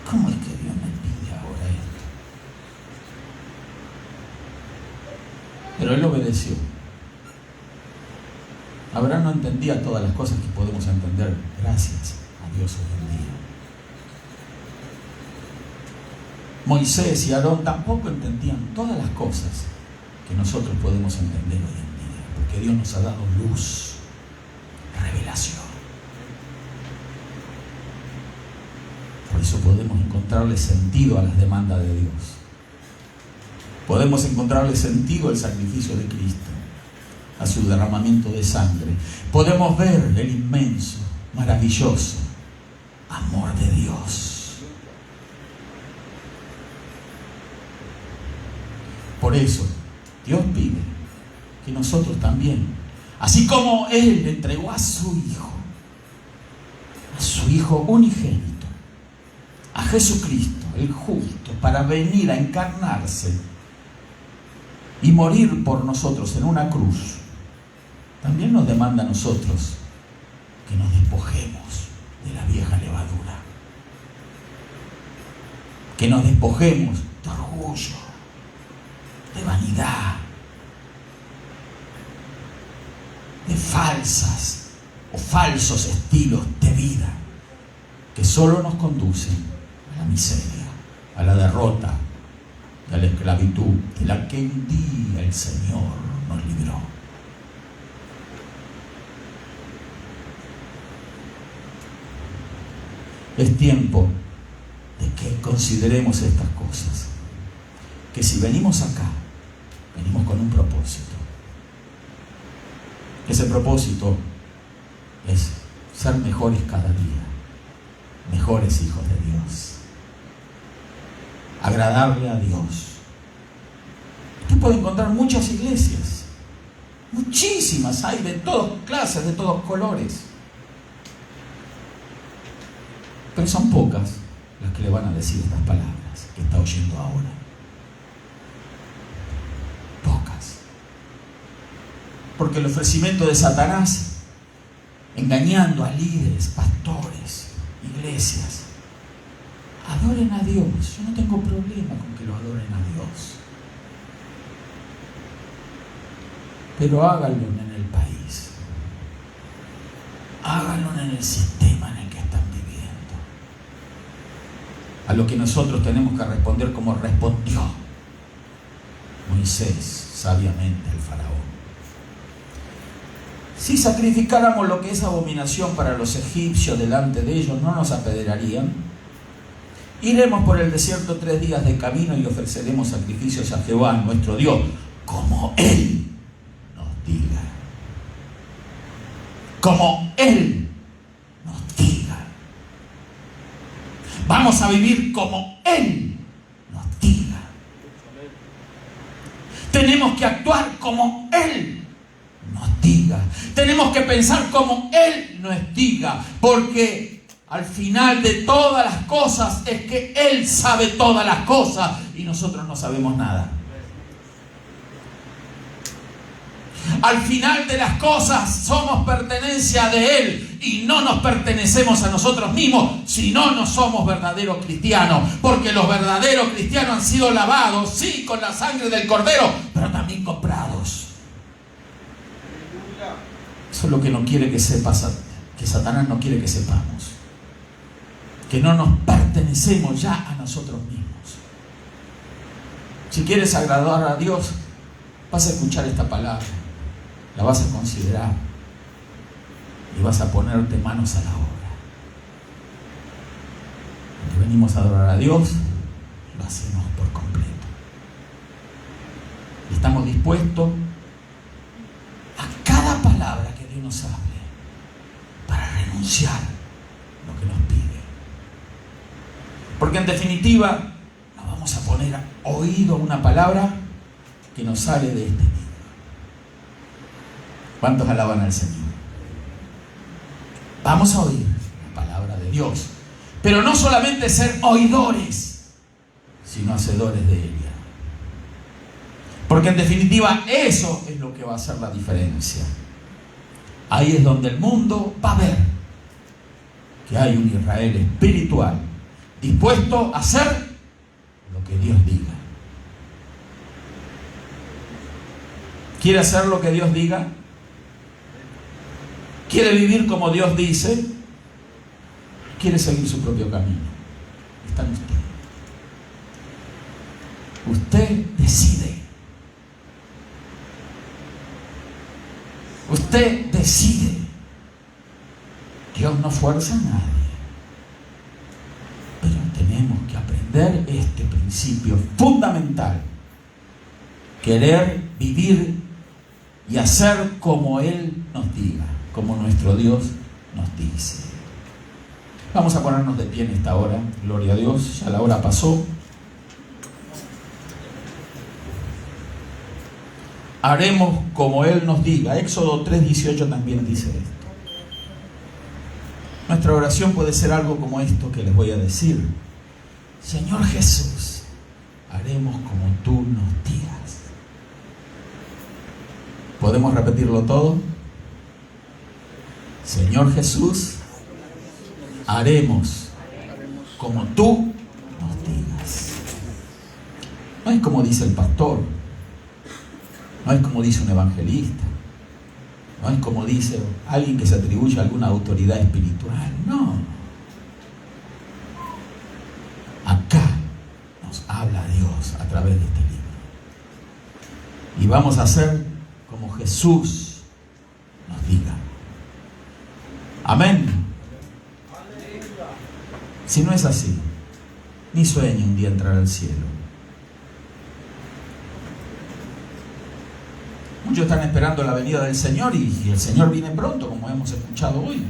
¿Cómo es que Dios me pide ahora esto? Pero él obedeció. Abraham no entendía todas las cosas que podemos entender gracias a Dios hoy en día. Moisés y Aarón tampoco entendían todas las cosas que nosotros podemos entender hoy en día, porque Dios nos ha dado luz, revelación. Por eso podemos encontrarle sentido a las demandas de Dios. Podemos encontrarle sentido al sacrificio de Cristo, a su derramamiento de sangre. Podemos ver el inmenso, maravilloso amor de Dios. Por eso, Dios pide que nosotros también, así como Él le entregó a su Hijo unigénito, a Jesucristo, el justo, para venir a encarnarse y morir por nosotros en una cruz, también nos demanda a nosotros que nos despojemos de la vieja levadura, que nos despojemos de orgullo, de vanidad, de falsas o falsos estilos de vida que solo nos conducen a la miseria, a la derrota, a la esclavitud de la que un día el Señor nos libró. Es tiempo de que consideremos estas cosas, que si venimos acá, venimos con un propósito. Ese propósito es ser mejores cada día, mejores hijos de Dios, agradarle a Dios. Usted puede encontrar muchas iglesias, muchísimas, hay de todas clases, de todos colores, pero son pocas las que le van a decir estas palabras que está oyendo ahora. Porque el ofrecimiento de Satanás, engañando a líderes, pastores, iglesias, adoren a Dios. Yo no tengo problema con que lo adoren a Dios, pero háganlo en el país, háganlo en el sistema en el que están viviendo. A lo que nosotros tenemos que responder como respondió Moisés sabiamente al faraón. Si sacrificáramos lo que es abominación para los egipcios delante de ellos, no nos apedrearían. Iremos por el desierto 3 días de camino y ofreceremos sacrificios a Jehová, nuestro Dios, como Él nos diga. Como Él nos diga. Vamos a vivir como Él nos diga. Tenemos que actuar como Él nos diga. Tenemos que pensar como Él nos diga, porque al final de todas las cosas es que Él sabe todas las cosas y nosotros no sabemos nada. Al final de las cosas somos pertenencia de Él y no nos pertenecemos a nosotros mismos, si no, no somos verdaderos cristianos, porque los verdaderos cristianos han sido lavados, sí, con la sangre del Cordero, pero también comprados. Eso es lo que no quiere que sepas, que Satanás no quiere que sepamos. Que no nos pertenecemos ya a nosotros mismos. Si quieres agradar a Dios, vas a escuchar esta palabra, la vas a considerar y vas a ponerte manos a la obra. Cuando venimos a adorar a Dios, lo hacemos por completo. Y estamos dispuestos a cada palabra que Dios nos hable para renunciar lo que nos pide. Porque en definitiva, no vamos a poner oído a una palabra que nos sale de este libro. ¿Cuántos alaban al Señor? Vamos a oír la palabra de Dios. Pero no solamente ser oidores, sino hacedores de ella. Porque en definitiva eso es lo que va a hacer la diferencia. Ahí es donde el mundo va a ver que hay un Israel espiritual dispuesto a hacer lo que Dios diga. ¿Quiere hacer lo que Dios diga? ¿Quiere vivir como Dios dice? ¿Quiere seguir su propio camino? Está en usted. Usted decide. Usted decide. Dios no fuerza a nadie. Pero tenemos que aprender este principio fundamental. Querer vivir y hacer como Él nos diga, como nuestro Dios nos dice. Vamos a ponernos de pie en esta hora. Gloria a Dios, ya la hora pasó. Haremos como Él nos diga. Éxodo 3:18 también dice esto. Nuestra oración puede ser algo como esto que les voy a decir. Señor Jesús, haremos como tú nos digas. ¿Podemos repetirlo todo? Señor Jesús, haremos como tú nos digas. No es como dice el pastor, no es como dice un evangelista, no es como dice alguien que se atribuye a alguna autoridad espiritual, no. Acá nos habla Dios a través de este libro. Y vamos a hacer como Jesús nos diga. Amén. Si no es así, ni sueñe un día entrar al cielo. Muchos están esperando la venida del Señor y el Señor viene pronto, como hemos escuchado hoy.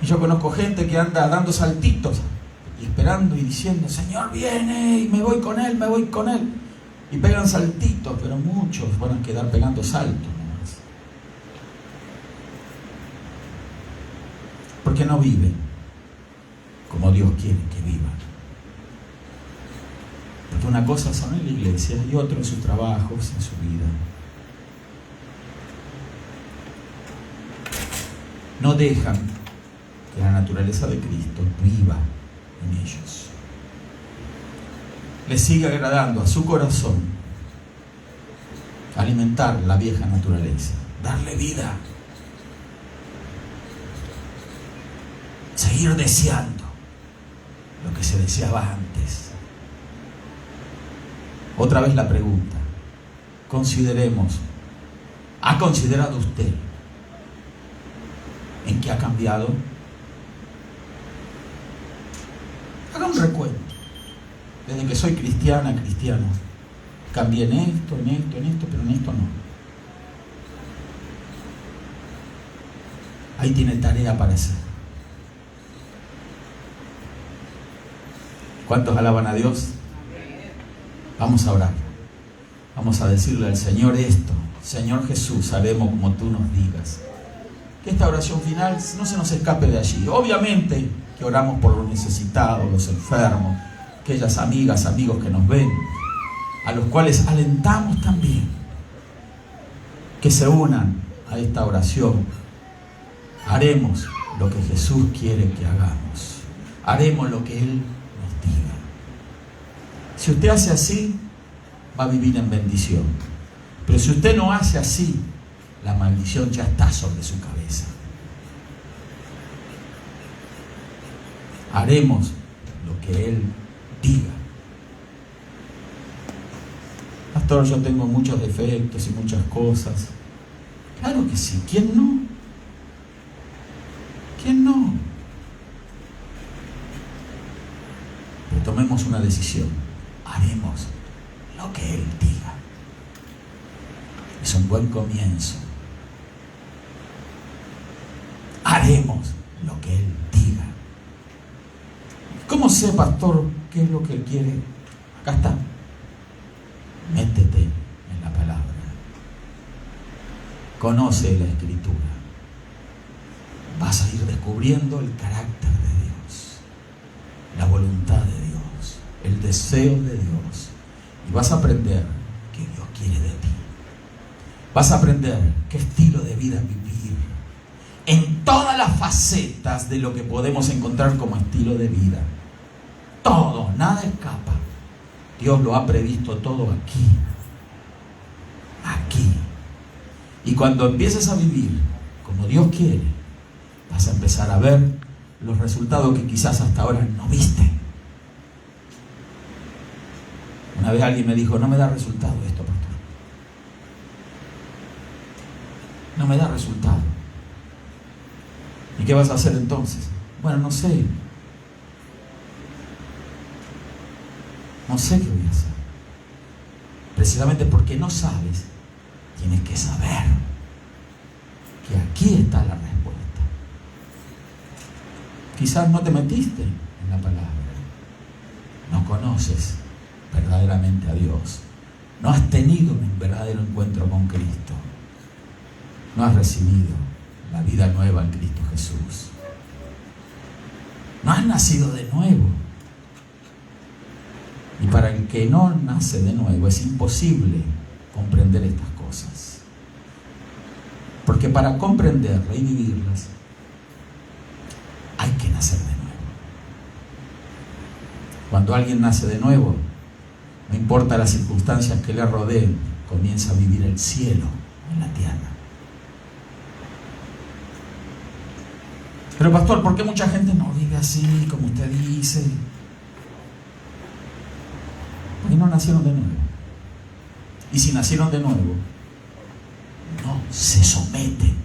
Y yo conozco gente que anda dando saltitos y esperando y diciendo, Señor viene y me voy con Él, me voy con Él. Y pegan saltitos, pero muchos van a quedar pegando saltos nomás. Porque no viven como Dios quiere que vivan. Porque una cosa son en la iglesia y otra en sus trabajos, en su vida. No dejan que la naturaleza de Cristo viva en ellos. Les sigue agradando a su corazón alimentar la vieja naturaleza, darle vida, seguir deseando lo que se deseaba antes. Otra vez la pregunta, consideremos, ¿ha considerado usted en qué ha cambiado? Haga un recuento. Desde que soy cristiano, cambié en esto, pero en esto no. Ahí tiene tarea para hacer. ¿Cuántos alaban a Dios? Vamos a orar. Vamos a decirle al Señor esto. Señor Jesús, haremos como tú nos digas. Que esta oración final no se nos escape de allí. Obviamente que oramos por los necesitados, los enfermos, aquellas amigas, amigos que nos ven, a los cuales alentamos también que se unan a esta oración. Haremos lo que Jesús quiere que hagamos. Haremos lo que Él nos diga. Si usted hace así, va a vivir en bendición. Pero si usted no hace así, la maldición ya está sobre su cabeza. Haremos lo que Él diga. Pastor, yo tengo muchos defectos y muchas cosas. Claro que sí. ¿Quién no? ¿Quién no? Pero tomemos una decisión. Haremos lo que Él diga. Es un buen comienzo. Haremos lo que Él diga. ¿Cómo sé, pastor, qué es lo que Él quiere. Acá está. Métete en la palabra. Conoce la Escritura. Vas a ir descubriendo el carácter de Dios, la voluntad de Dios, el deseo de Dios. Y vas a aprender qué Dios quiere de ti. Vas a aprender qué estilo de vida vivir en todas las facetas de lo que podemos encontrar como estilo de vida. Todo, nada escapa. Dios lo ha previsto todo aquí. Aquí. Y cuando empieces a vivir como Dios quiere, vas a empezar a ver los resultados que quizás hasta ahora no viste. Una vez alguien me dijo, no me da resultado esto, pastor. No me da resultado. ¿Y qué vas a hacer entonces? Bueno, no sé. No sé qué voy a hacer. Precisamente porque no sabes, tienes que saber que aquí está la respuesta. Quizás no te metiste en la palabra. No conoces verdaderamente a Dios. No has tenido un verdadero encuentro con Cristo. No has recibido la vida nueva en Cristo Jesús. No has nacido de nuevo. Y para el que no nace de nuevo es imposible comprender estas cosas. Porque para comprenderlas y vivirlas hay que nacer de nuevo. Cuando alguien nace de nuevo, no importa las circunstancias que le rodeen, comienza a vivir el cielo en la tierra. Pero pastor, ¿por qué mucha gente no vive así, como usted dice? Porque no nacieron de nuevo. Y si nacieron de nuevo, no se someten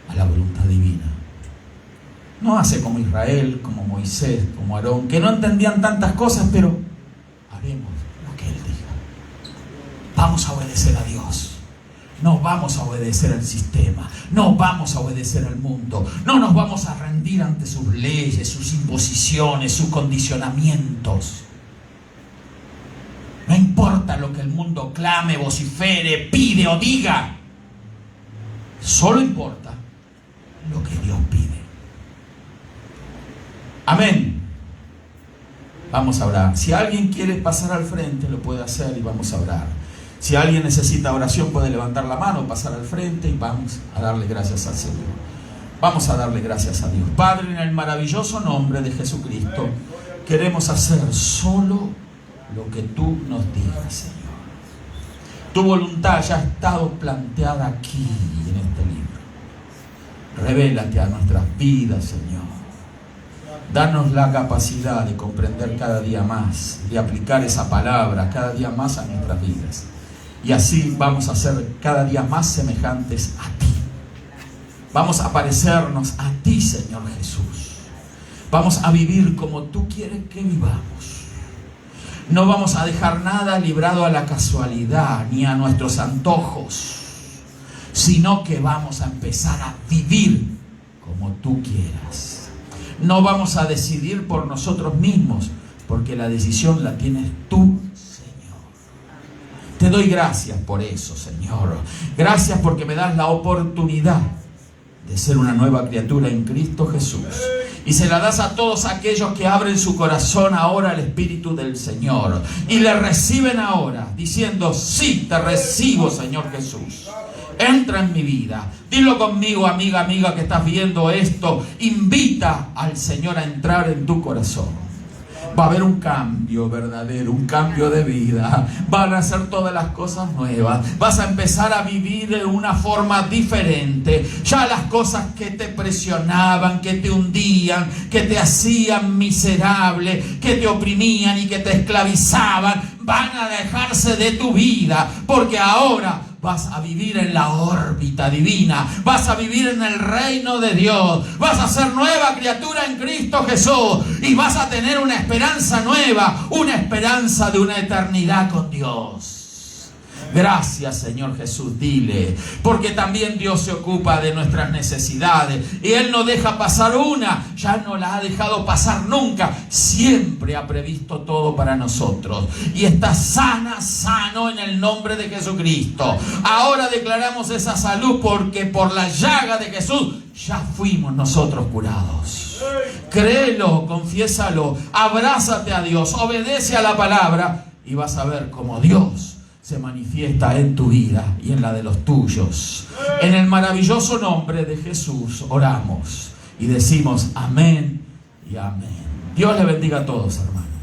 a la voluntad divina. No hace como Israel, como Moisés, como Aarón, que no entendían tantas cosas, pero haremos lo que Él diga. Vamos a obedecer a Dios. No vamos a obedecer al sistema. No vamos a obedecer al mundo. No nos vamos a rendir ante sus leyes, sus imposiciones, sus condicionamientos. No importa lo que el mundo clame, vocifere, pide o diga. Solo importa lo que Dios pide. Amén. Vamos a orar. Si alguien quiere pasar al frente, lo puede hacer y vamos a orar. Si alguien necesita oración, puede levantar la mano, pasar al frente y vamos a darle gracias al Señor. Vamos a darle gracias a Dios. Padre, en el maravilloso nombre de Jesucristo, queremos hacer solo lo que tú nos digas, Señor. Tu voluntad ya ha estado planteada aquí en este libro. Revélate a nuestras vidas, Señor. Danos la capacidad de comprender cada día más, de aplicar esa palabra cada día más a nuestras vidas. Y así vamos a ser cada día más semejantes a ti. Vamos a parecernos a ti, Señor Jesús. Vamos a vivir como tú quieres que vivamos. No vamos a dejar nada librado a la casualidad ni a nuestros antojos, sino que vamos a empezar a vivir como tú quieras. No vamos a decidir por nosotros mismos, porque la decisión la tienes tú, Señor. Te doy gracias por eso, Señor. Gracias porque me das la oportunidad de ser una nueva criatura en Cristo Jesús. Y se la das a todos aquellos que abren su corazón ahora al Espíritu del Señor y le reciben ahora diciendo: sí, te recibo, Señor Jesús. Entra en mi vida. Dilo conmigo, amiga que estás viendo esto. Invita al Señor a entrar en tu corazón. Va a haber un cambio verdadero, un cambio de vida. Van a hacer todas las cosas nuevas. Vas a empezar a vivir de una forma diferente. Ya las cosas que te presionaban, que te hundían, que te hacían miserable, que te oprimían y que te esclavizaban, van a dejarse de tu vida, porque ahora vas a vivir en la órbita divina. Vas a vivir en el reino de Dios. Vas a ser nueva criatura en Cristo Jesús. Y vas a tener una esperanza nueva. Una esperanza de una eternidad con Dios. Gracias, Señor Jesús, dile. Porque también Dios se ocupa de nuestras necesidades. Y Él no deja pasar una. Ya no la ha dejado pasar nunca. Siempre ha previsto todo para nosotros. Y está sano en el nombre de Jesucristo. Ahora declaramos esa salud porque por la llaga de Jesús ya fuimos nosotros curados. Créelo, confiésalo, abrázate a Dios, obedece a la palabra y vas a ver cómo Dios se manifiesta en tu vida y en la de los tuyos. En el maravilloso nombre de Jesús oramos y decimos amén y amén. Dios le bendiga a todos, hermanos.